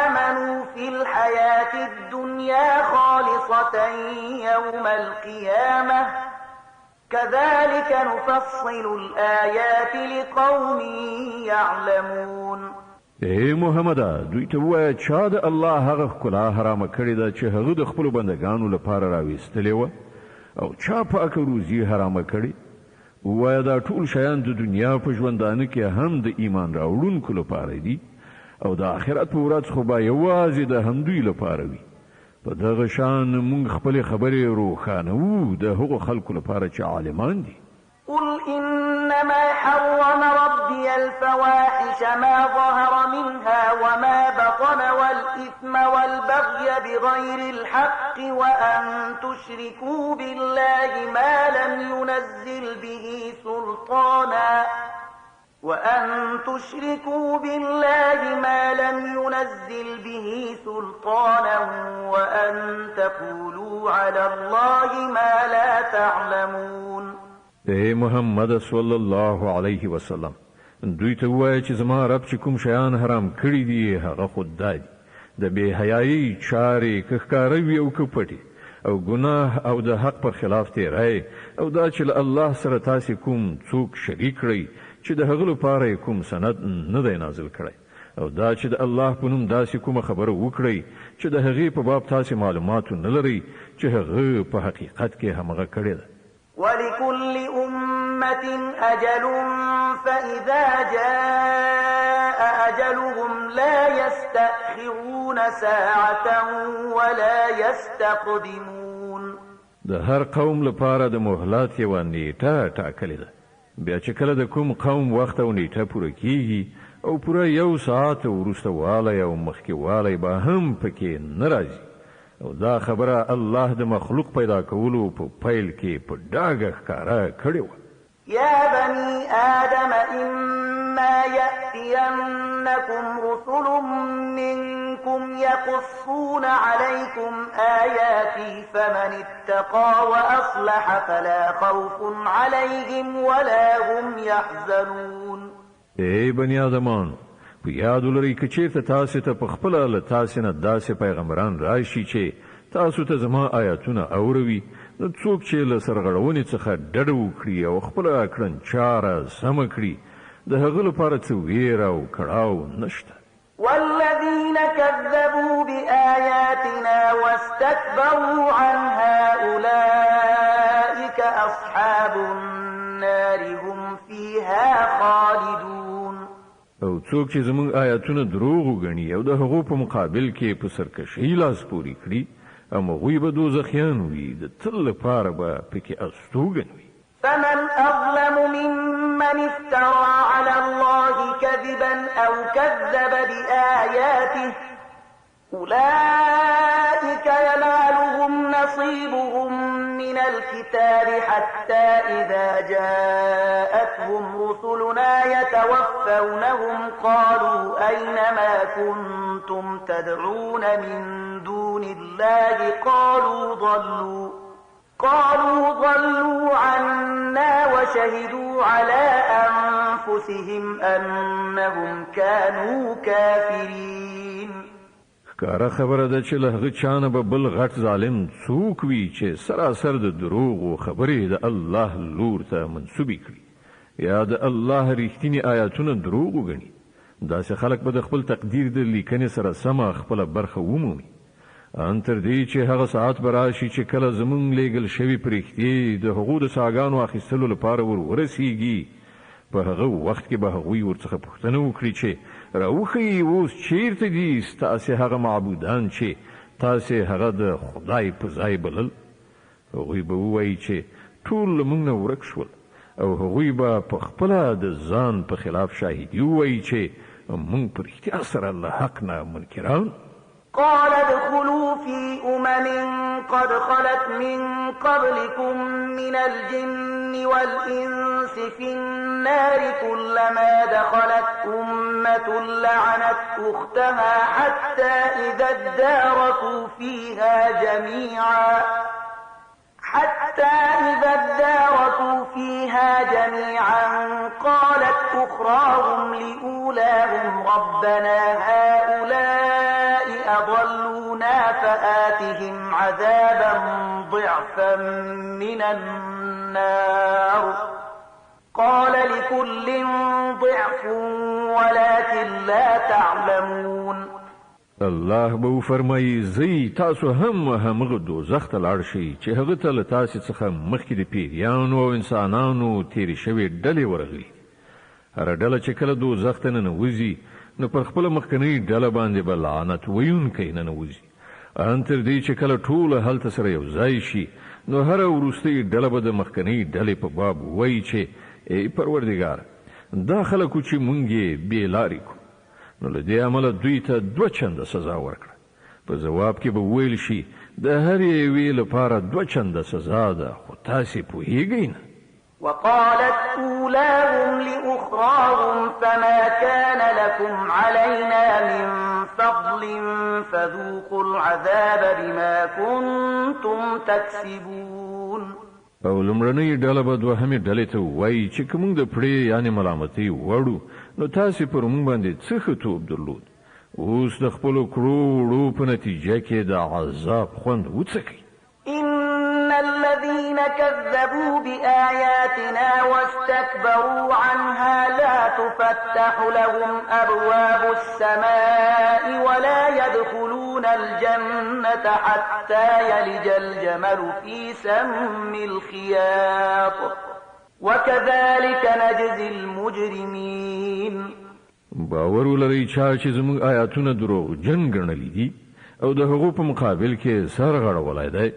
آمنوا في الحياة الدنيا خالصة يوم القيامة كذلك نفصل الآيات لقوم يعلمون. اے محمد دوی ته وایه چا د الله هغه ښکلا حرامه کړې ده چې هغه د خپلو بندګانو لپاره راویستلې وه او چا پاک روزي حرامه کړي وایي دا ټول شیان د دنیا په ژوندانه کې هم د ایمان راوړونکو لپاره دي او د آخرت په ورځ خو به یوازې د همدوی لپاره وي په دغه شان موږ خپل خبرې روښانوو د هغو خلکو لپاره چې عالمان دي قل إنما حرم ربي الفواحش ما ظهر منها وما بطن والإثم والبغي بغير الحق وأن تشركوا بالله ما لم ينزل به سلطانا وأن تقولوا على الله ما لا تعلمون اے محمد صلی الله علیه وسلم دوی ته وایي چې زما رب چې کوم شیان حرام کړی دي هغه خود دی د بې حیايي چارې که ښکاره وي او که پټې او ګناه او د حق پر خلاف تیری او دا چې له الله سره تاسې کوم څوک شریک کړئ چې د هغه لپاره کوم سند نه دی نازل کړی او دا چې د الله په نوم داسې کومه خبره وکړئ چې د هغې په باب تاسې معلومات نه لرئ چې هغه په حقیقت کې همغه کړې ده ولكل أمة أجل فإذا جاء أجلهم لا يستأخرون ساعة ولا يستقدمون د هر قوم لپاره د مهلت یوه نیټه ټاکلې ده بیا چې کله د کوم قوم وخت او نیټه پوره کیږي او پوره یو ساعت وروسته والی او مخکې والی به هم پکې نه راځي او دا خبره الله د مخلوق پیدا کولو په پیل کې په ډاګه ښکاره کړې وه يا بني آدم إما يأتينكم رسل منكم يقصون عليكم آياتي فمن اتقى وأصلح فلا خوف عليهم ولا هم يحزنون اے بني آدمان په یاد ولرئ که چېرته تاسې ته په خپله له تاسې نه داسې پیغمبران راشي چې تاسو ته زما آیاتونه اوروي نو څوک چې له سرغړونې څخه ډډه وکړي او خپله کړنچاره سمه کړي د هغه لپاره څه ویره او کړاو نشته والذين كذبوا بآياتنا واستكبروا عنها أولئك أصحاب النار هم فيها خالدون او څوک چې زموږ آیاتونه دروغ وګڼي او د هغو په مقابل کې په سرکشۍ لاس پورې کړي هغوی به دوزخیان وي د تل لپاره به پکې استوګن وي فمن أظلم ممن افترى على الله كذبا أو كذب بآياته أولئك ينالهم نصيبهم من الكتاب حتى إذا جاءتهم رسلنا يتوفونهم قالوا أين ما كنتم تدعون من دون الله قالوا ضلوا عنا وشهدوا على أنفسهم أنهم كانوا كافرين ښکاره خبره ده چې له هغه چانه به بل غټ ظالم څوک وي چې سراسر د دروغو خبرې د الله لور ته منسوبې کړي یا د الله رښتینې آیاتونه دروغ وګڼي داسې خلک به د خپل تقدیر د لیکنې سره سمه خپله برخه ومومي ان تر دې چې هغه ساعت به راشي چې کله زموږ لیږل شوي پرښتې د هغو د ساګانو اخیستلو لپاره ورسیږي په هغه وخت کې به هغوی ورڅخه پوښتنه وکړي چې راوښیي اوس چیرته دي ستاسې هغه معبودان چې تاسې هغه د خدای په ځای بلل هغوی به ووایي چې ټول له موږ نه ورک شول او هغوی به په خپله د ځان په خلاف شاهدي ووایي چې موږ په رښتیا سره له حق نه منکران قال ادخلوا في قد خلت من قبلكم من الجن والإنس في النار كلما دخلت أمة لعنت أختها حتى إذا اداركوا فيها جميعا قالت أخراهم لأولاهم ربنا هؤلاء أضلونا فآتهم عذابا ضعفا من النار قال لكل ضعف ولكن لا تعلمون الله به فرمایي زی تاسو هم همغه دوزخ ته لاړ شئ چې هغه ته له تاسې څخه مخکې د پیریانو او انسانانو تیرې شوې ډلې ورغلي. هره ډله چې کله دوزخ ته ننوځي نو پر خپله مخکنۍ ډله باندې به لعنت ویونکی ننوځي، ان تر دې چې کله ټوله هلته سره یو ځای شي نو هره وروستۍ ډله به د مخکنۍ ډلې په باب وایي چې ای پروردګار دا خلکو چې مونږ یې بې لارې کړو نو له دې امله دوی ته 2 چنده سزا ورکړه. په جواب کې به ویل شي د هر یوې لپاره 2 چنده سزا ده، خو تاسې پوهیږئ نه. وقالت أولاهم لأخراهم فما كان لكم علينا من فضل فذوقوا العذاب بما كنتم تكسبون. او لمړنۍ ډله به دوهمې ډلې ته وایي چې که موږ د پړې یعنې ملامتۍ وړو نو تاسې پر موږ باندې څه ښه توب درلود، اوس د خپلو کړو وړو په نتیجه کې د عذاب خوند وڅکئ. إن الذين كذبوا بآياتنا واستكبروا عنها لا تفتح لهم أبواب السماء ولا يدخلون الجنة حتى يلج الجمل في سم الخياط وكذلك نجزي المجرمين. باور ولرئ چې زموږ آیاتونه دروغجن ګڼلي دي او د هغو په مقابل کې سر غړولی دی،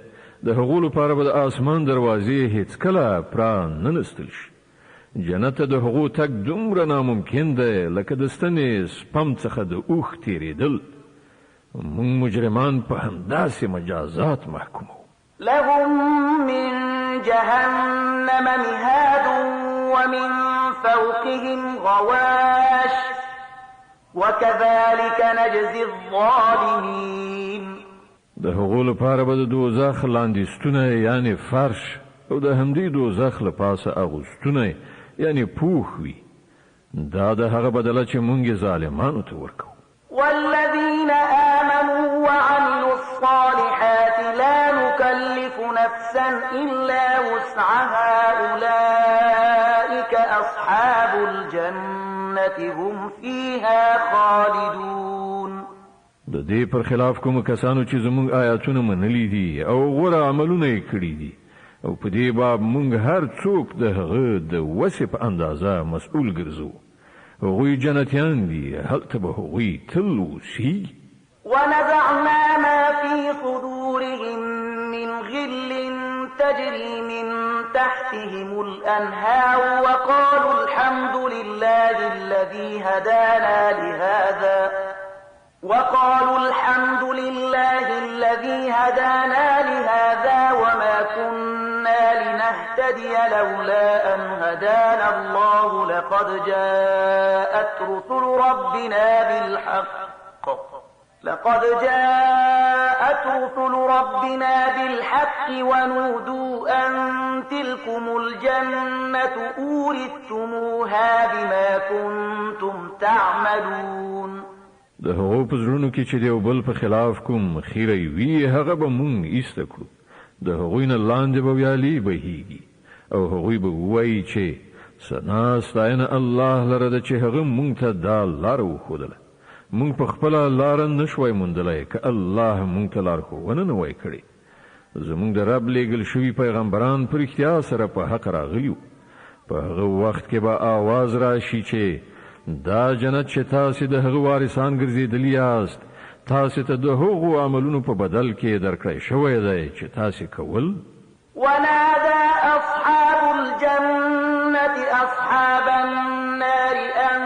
د هغو لپاره به د آسمان دروازې هیڅکله پراننستل شي. جنت ته د هغو تګ دومره ناممکن دی لکه د ستنې سپم څخه د اوښ تېرېدل. موږ مجرمان په همداسې مجازات محکومو. لهم من جهنم مهاد ومن فوقهم غواش وكذلك نجزي الظالمين. د هغو لپاره به د دوزخ لاندې یعنی فرش او د همدې دوزخ له پاسه اغوستونه یعنی پوخ وي. دا د هغه بدله چې مونږ ظالمانو ته ورکو. والذين آمنوا وعملوا الصالحات لا نكلف نفسا إلا وسعها أولئك أصحاب الجنة هم فيها خالدون. د دې پر خلاف کوم کسانو چې زموږ آیاتونه منلي دي او غوره عملونه یې کړي دي او په دې باب مونږ هر څوک د هغه د وسې په اندازه مسؤل ګرځو. هغوی جنتیان دي، هلته به هغوی تل اوسي. ونزعنا ما في صدورهم من غل تجري من تحتهم الأنهار وقالوا الحمد لله الذي هدانا لهذا وما كنا لنهتدي لولا أن هدانا الله لقد جاءت رسل ربنا بالحق ونودوا أن تلكم الجنة أورثتموها بما كنتم تعملون. د هغو په زړونو کې چې د یو بل په خلاف کوم خیره وي هغه به مونږ ایسته کړو، د هغوی نه لاندې به ویالې بهیږي او هغوی به ووایي چې ثنا ستاینه الله لره ده چې هغه مونږ ته دا لاره وښودله. مونږ په خپله لاره نشوی موندلی که الله مونږ ته لارښوونه نه وای کړې. زمونږ د رب لیږل شوي پیغمبران په رښتیا سره په حق راغلي وو. په هغه وخت کې به آواز راشي چې دا جنت چې تاسې د هغه وارثان ګرځېدلي یاست تاسې ته د هغو عملونو په بدل کې درکړی شوی دی چې تاسې کول. ونادى أصحاب الجنة أصحاب النار أن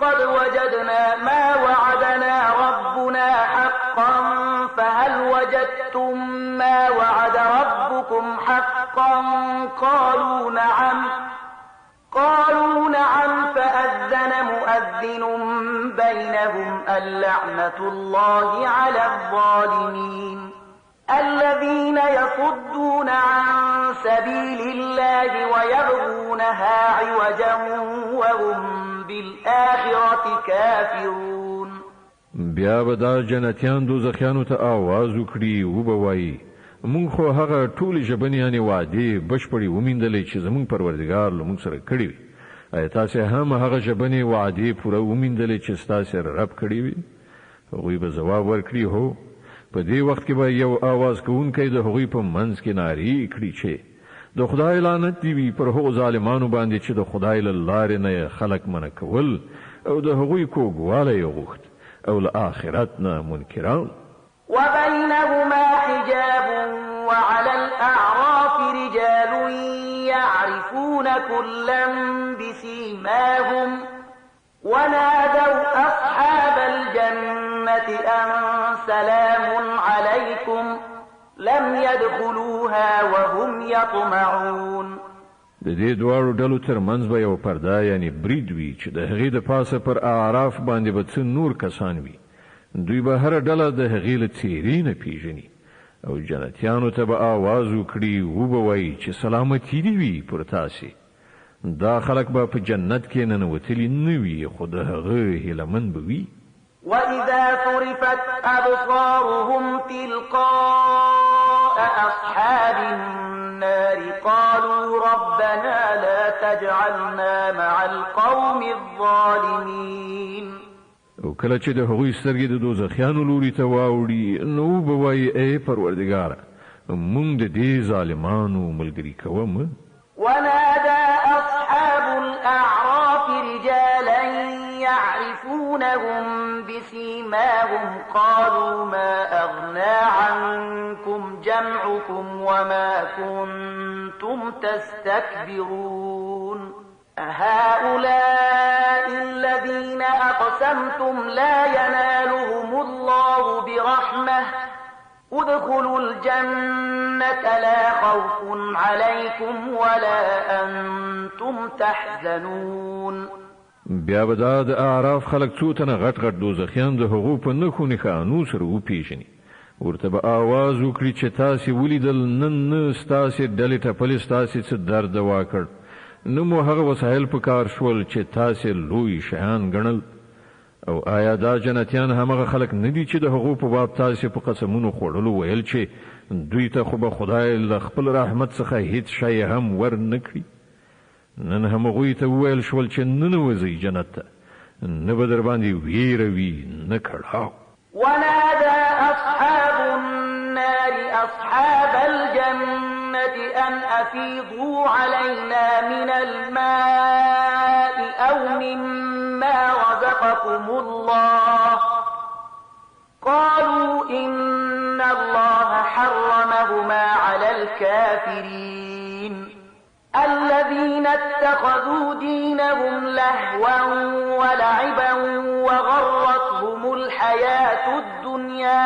قد وجدنا ما وعدنا ربنا حقا فهل وجدتم ما وعد ربكم حقا قالوا نعم فأذن مؤذن بينهم اللعنة الله على الظالمين. الذين يصدون عن سبيل الله ويبغونها عوجا وهم بالآخرة كافرون. بیا به دا جنتیان دوزخیانو ته آواز وکړي وبوایي مونږ خو هغه ټولې ژبنیانې وعدې بشپړې ومیندلې چې زمونږ پروردګار له مونږ سره کړې وي. آیا تاسې هم هغه ژبنې وعدې پوره ومیندلې چې ستاسې رب کړې وي؟ هغوی به جواب ورکړي هو په دې وخت کې به یو आवाज کوونکی د هغوی په منځ کې ناری کړي چې د خدای لعنت دی وي پر هغو ظالمانو باندې چې د خدای له لارې نه خلک منع کول او د هغوی کوږوالی غوښت او له آخرت نه منکران. وبينهما حجاب وعلى الأعراف رجال يعرفون كلا بسيماهم ونادوا أصحاب الجنة أن سلام عليكم لم يدخلوها وهم يطمعون. د دې دواړو ډلو ترمنځ به یو پرده یعنی برید وي چې د هغې د پاسه پر اعراف باندې به څه نور کسان وي. دوی به هره ډله د هغې له څېرې نه پیژني او جنتیانو ته به آواز وکړي وبه وایي چې سلامتي دې وي پر تاسې. دا خلک به په جنت کې ننوتلي نه وي خو د هغه هیلهمن به وي. وإذا صرفت أبصارهم تلقاء أصحاب النار قالوا ربنا لا تجعلنا مع القوم الظالمين. او کله چې د هغوی سترګې د دوزخیانو لوري ته واوړي نو به وایي ای پروردګاره موږ د دې ظالمانو ملګري کوم. ونادى أصحاب الأعراف رجالا يعرفونهم بسيماهم قالوا ما أغنى عنكم جمعكم وما كنتم تستكبرون أهؤلاء الذين أقسمتم لا ينالهم الله برحمة ادخلوا الجنة لا خوف عليكم ولا أنتم تحزنون. بیا به دا د اعراف خلک څو تنه غټ غټ دوزخیان د هغو په نښو نښانو سره وپېژني. ورته به آواز وکړي چې تاسې ولیدل نن نه ستاسې ډلې ټپلې ستاسې څه درد دوا کړ نه مو هغه وسایل په کار شول چې تاسې لوی شیان ګڼل. او آیا دا جنتیان همغه خلک نه دي چې د هغو په باب تاسې په قسمونو خوړلو ویل چې دوی ته خو به خدای له خپل رحمت څخه هیڅ شی هم ور نه کړي؟ نن هم هغوی ته وویل شول چې ننوځئ جنت ته نه به در باندې ویره وي نه کړاو. ونادى أصحاب النار أصحاب الجنة أن أفيضوا علينا من الماء أو مما رزقكم الله قالوا إن الله حرمهما على الكافرين الذين اتخذوا دينهم لهوا ولعبا وغرتهم الحياة الدنيا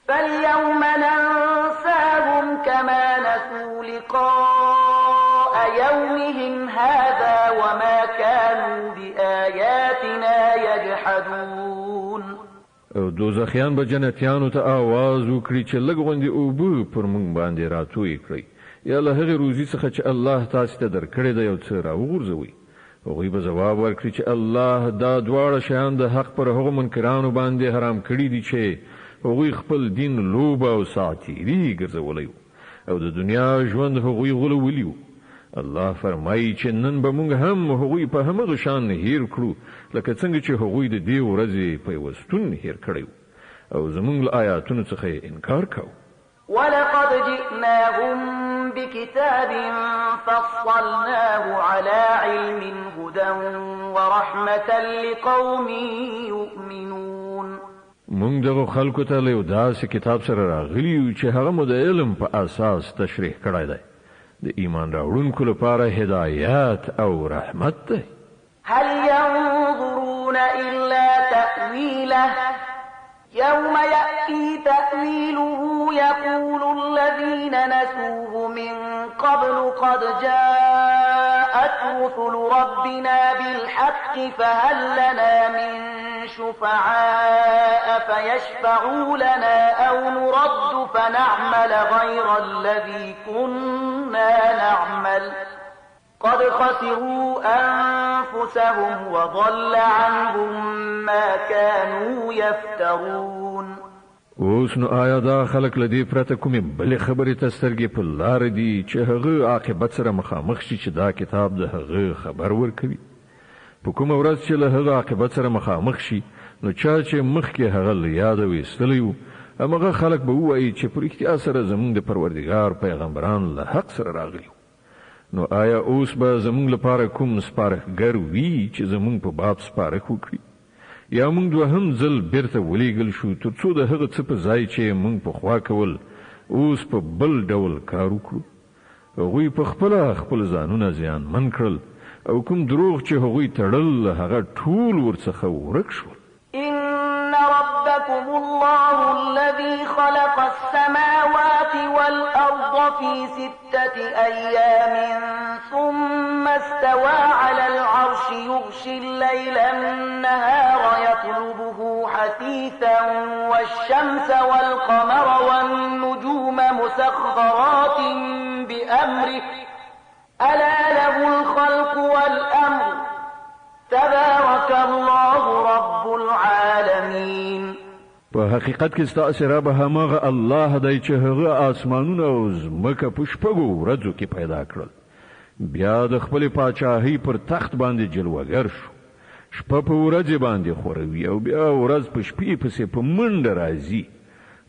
فاليوم ننساهم كما نسوا لقاء يومهم هذا وما كانوا بآياتنا يجحدون. دوزخیان به جنتیانو ته آواز وکړي چې لږ غوندې اوبه پر موږ باندې راتوی کړئ یا له هغې روزي څخه چې الله تاسې ته درکړې ده یو څه راوغورځوئ. هغوی به ځواب ورکړي چې الله دا دواړه شیان د حق پر هغو منکرانو باندې حرام کړي دي چې هغوی خپل دین لوبه او ساعتیري ګرځولی او د دنیا ژوند هغوی غولولی و. الله فرمایي چې نن به موږ هم هغوی په همغه شان هیر کړو لکه څنګه چې هغوی د دې ورځې پیوستون هیر کړی او زموږ له آیاتونو څخه یې انکار کوو. ولقد جئناهم بكتاب فصلناه على علم هدى ورحمة لقوم يؤمنون. موږ دغه خلکو ته له داسې کتاب سره راغلي یو چې هغه مو د علم په اساس تشریح کړی دی د ایمان راوړونکو لپاره هدایت او رحمت دی. هل ينظرون إلا تأويله يوم يأتي تأويله يقول الذين نسوه من قبل قد جاءت رسل ربنا بالحق فهل لنا من شفعاء فيشفعوا لنا أو نرد فنعمل غير الذي كنا نعمل قد خسروا أنفسهم وضل عنهم ما كانوا يفترون. اوس نو آیا دا خلک لدی پرته کومې بلې خبرې ته سترګې په لار دي چې هغه عاقبت سره مخامخ شي چې دا کتاب د هغه خبر ورکوي؟ په کومه ورځ چې له هغه عاقبت سره مخامخ شي نو چا چې مخکې هغه له یاده ویستلی وو همغه خلک به ووایي چې په رښتیا سره زموږ د پروردګار پیغمبران له حق سره راغلي. نو آیا اوس به زموږ لپاره کوم سپارښتګر وي چې زموږ په باب سپارښت وکړي، یا موږ دوهم ځل بیرته ولیږل شو تر څو د هغه څه په ځای چې موږ پخوا کول اوس په بل ډول کار وکړو؟ هغوی په خپل ځانونه زیانمن کړل او کوم دروغ چې هغوی تړل هغه ټول ورڅخه ورک شول. إن ربكم الله الذي خلق السماوات والأرض في 6 أيام ثم استوى على العرش يغشي الليل النهار يطلبه حثيثا والشمس والقمر والنجوم مسخرات بأمره ألا له الخلق والأمر تبارك الله رب العالمين. په حقیقت کې ستاسو رب همغه الله دی چې هغه اسمانونه او ځمکه په شپږو ورځو کې پیدا کړل، بیا د خپل پاچاهۍ پر تخت باندې جلوهګر شو، شپه په ورځ باندې خوروي او بیا ورځ په شپې پسې په منډه راځي،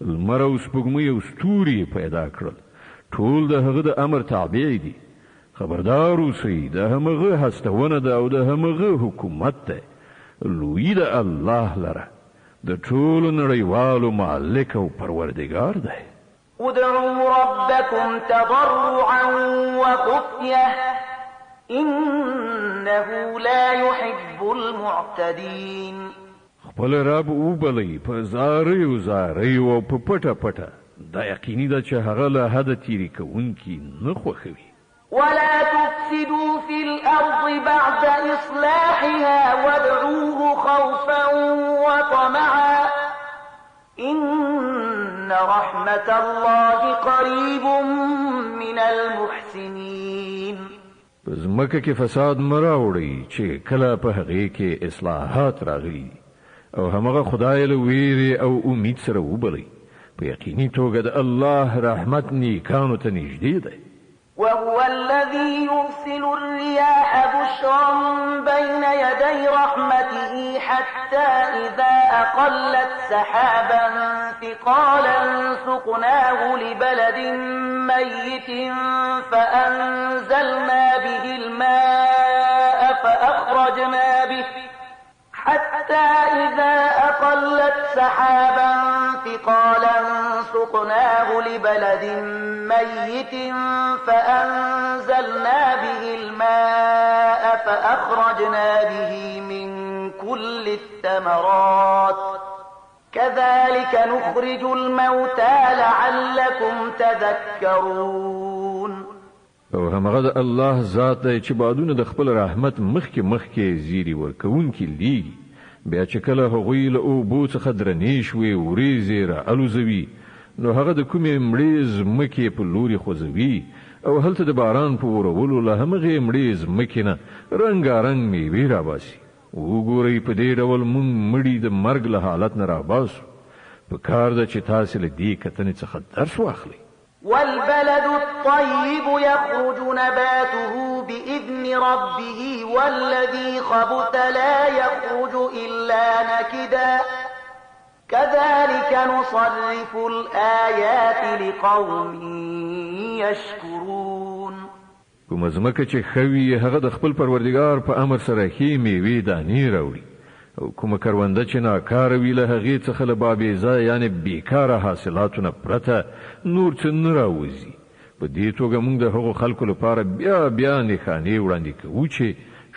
لمر او سپوږمۍ او ستوري پیدا کړل، ټول د هغه د امر تابع دي. خبردار اوسئ د همغه هستونه ده او د همغه حکومت ده، لوی د الله لره د ټولو نړیوالو مالک او پروردګار ده. ادعوا ربكم تضرعا وخفية إنه لا يحب المعتدين. خپل رب وبلئ په زارۍ او په پټه پټه، دا یقیني ده چې هغه له حده تیری کوونکي نه خوښوي. ولا تفسدوا في الأرض بعد إصلاحها وادعوه خوفا وطمعا إن رحمة الله قريب من المحسنين. زمکه کې فساد مراوړي چې کله په هغه کې اصلاحات راغلي او همغه خدای له ویری او امید سره وبلئ، په یقیني توګه د الله رحمت نیکانو ته نږدې دی. وهو الذي يرسل الرياح بشرا بين يدي رحمته حتى إذا أقلت سحابا ثقالا سقناه لبلد ميت فأنزلنا به الماء فأخرجنا به حتى إذا أقلت سحابا ثقالا سقناه لبلد ميت فأنزلنا به الماء فأخرجنا به من كل الثمرات كذلك نخرج الموتى لعلكم تذكرون. او همغه د الله ذات دی چې بادونه د خپل رحمت مخکې زیری ورکوونکي لیږي، بیا چې کله هغوی له اوبو څخه درنې شوې وریځې را الوزوي نو هغه د کومې مړې ځمکې په لوري خوځوي او هلته د باران په ورولو له همغې مړې ځمکې نه رنګارنګ میوې راباسي. وګورئ په دې ډول موږ مړي د مرګ له حالت نه راباسو. په کار ده چې تاسې له دې کتنې څخه درس واخلئ. والبلد الطيب يخرج نباته بإذن ربه والذي خبث لا يخرج إلا نكدا كذلك نصرف الآيات لقوم يشكرون. کومه ځمکه چې خوي هغه د خپل پروردګار په امر سره ښې میوې دانې راوړي او کومه کرونده چې ناکاره وي له هغې څخه له بابیزه یعنې بیکاره حاصلاتو نه پرته نور څه نه راوځي. په دې توګه موږ د هغو خلکو لپاره بیا نښانې وړاندې کوو چې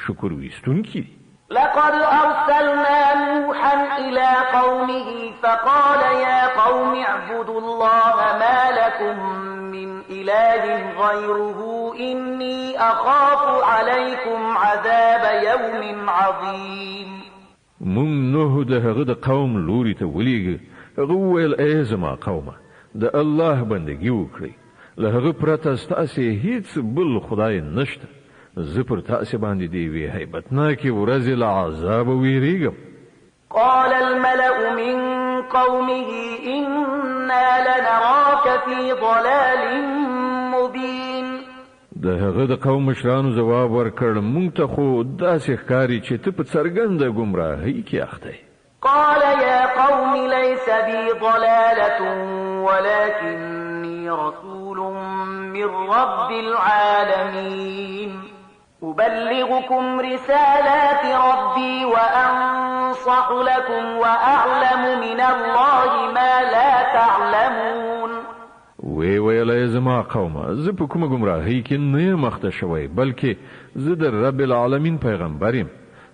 شکر ویستونکي دي. لقد أرسلنا نوحا إلى قومه فقال يا قوم اعبدوا الله ما لكم من إله غيره إني أخاف عليكم عذاب يوم عظيم. مونږ نوح د هغه د قوم لوري ته ولېږه. هغه وویل ای زما قومه د الله بندګي وکړئ، له هغه پرته ستاسې هیڅ بل خدای نشته. زه پر تاسې باندې د یوې هیبتناکې ورځې له عذابه ویریږم. قال الملأ من قومه إنا لنراك في ضلال مبين. د هغه د قوم مشرانو ځواب ورکړ، مونږ ته خو داسې ښکاري چې ته په څرګنده ګمراهۍ کې اخته یې. قال يا قوم ليس بي ضلالة ولكني رسول من رب العالمين أبلغكم رسالات ربي وأنصح لكم وأعلم من الله ما لا تعلمون. وی ویلی زما قومه زه په کومه ګمراهۍ کې نه یم اخته شوی بلکې زه د رب العالمین پیغمبر یم.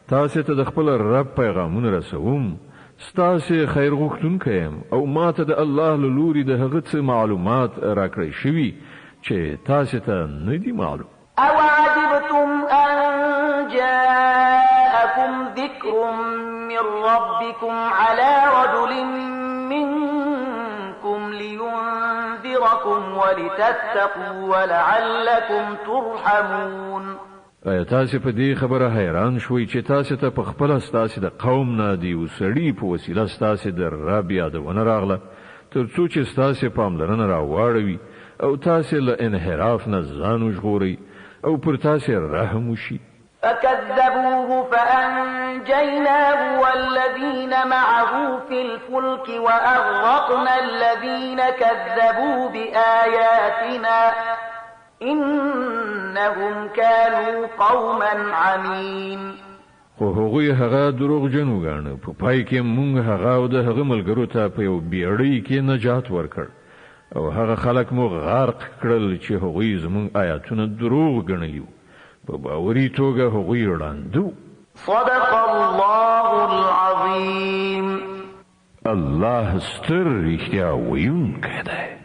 تاسې ته د خپل رب پیغامونه رسوم. ستاسې خیر غوښتونکی یم او ما ته د الله له لوري د هغه څه معلومات راکړی شوي چې تاسې ته نه دي معلوم. أو عجبتم أن جاءكم ذكر من ربكم على رجل منكم لينذركم ولتتقوا ولعلكم ترحمون. ایا تاسې په دې خبره حیران شوي چې تاسې ته په خپله ستاسې د قوم نه د یو سړي په وسیله ستاسې د رب یادونه راغله تر څو چې ستاسې پاملرنه راواړوي او تاسې له انحراف نه ځان وژغورئ او پر تاسې رحم وشي. فكذبوه فأنجيناه والذين معه في الفلك وأغرقنا الذين كذبوا بآياتنا إنهم كانوا قوما عمين. خو هغوی هغه دروغجن وګاڼه. په پای کې مونږ هغه او د هغه ملګرو ته په یو بیړۍ کې نجات ورکړ او هغه خلک مو غرق کړل چې هغوی زمونږ آیاتونه دروغ ګڼلي وو. په باوري توګه هغوی ړانده. صدق الله العظيم. الله ستر رښتیا ویونکی دی.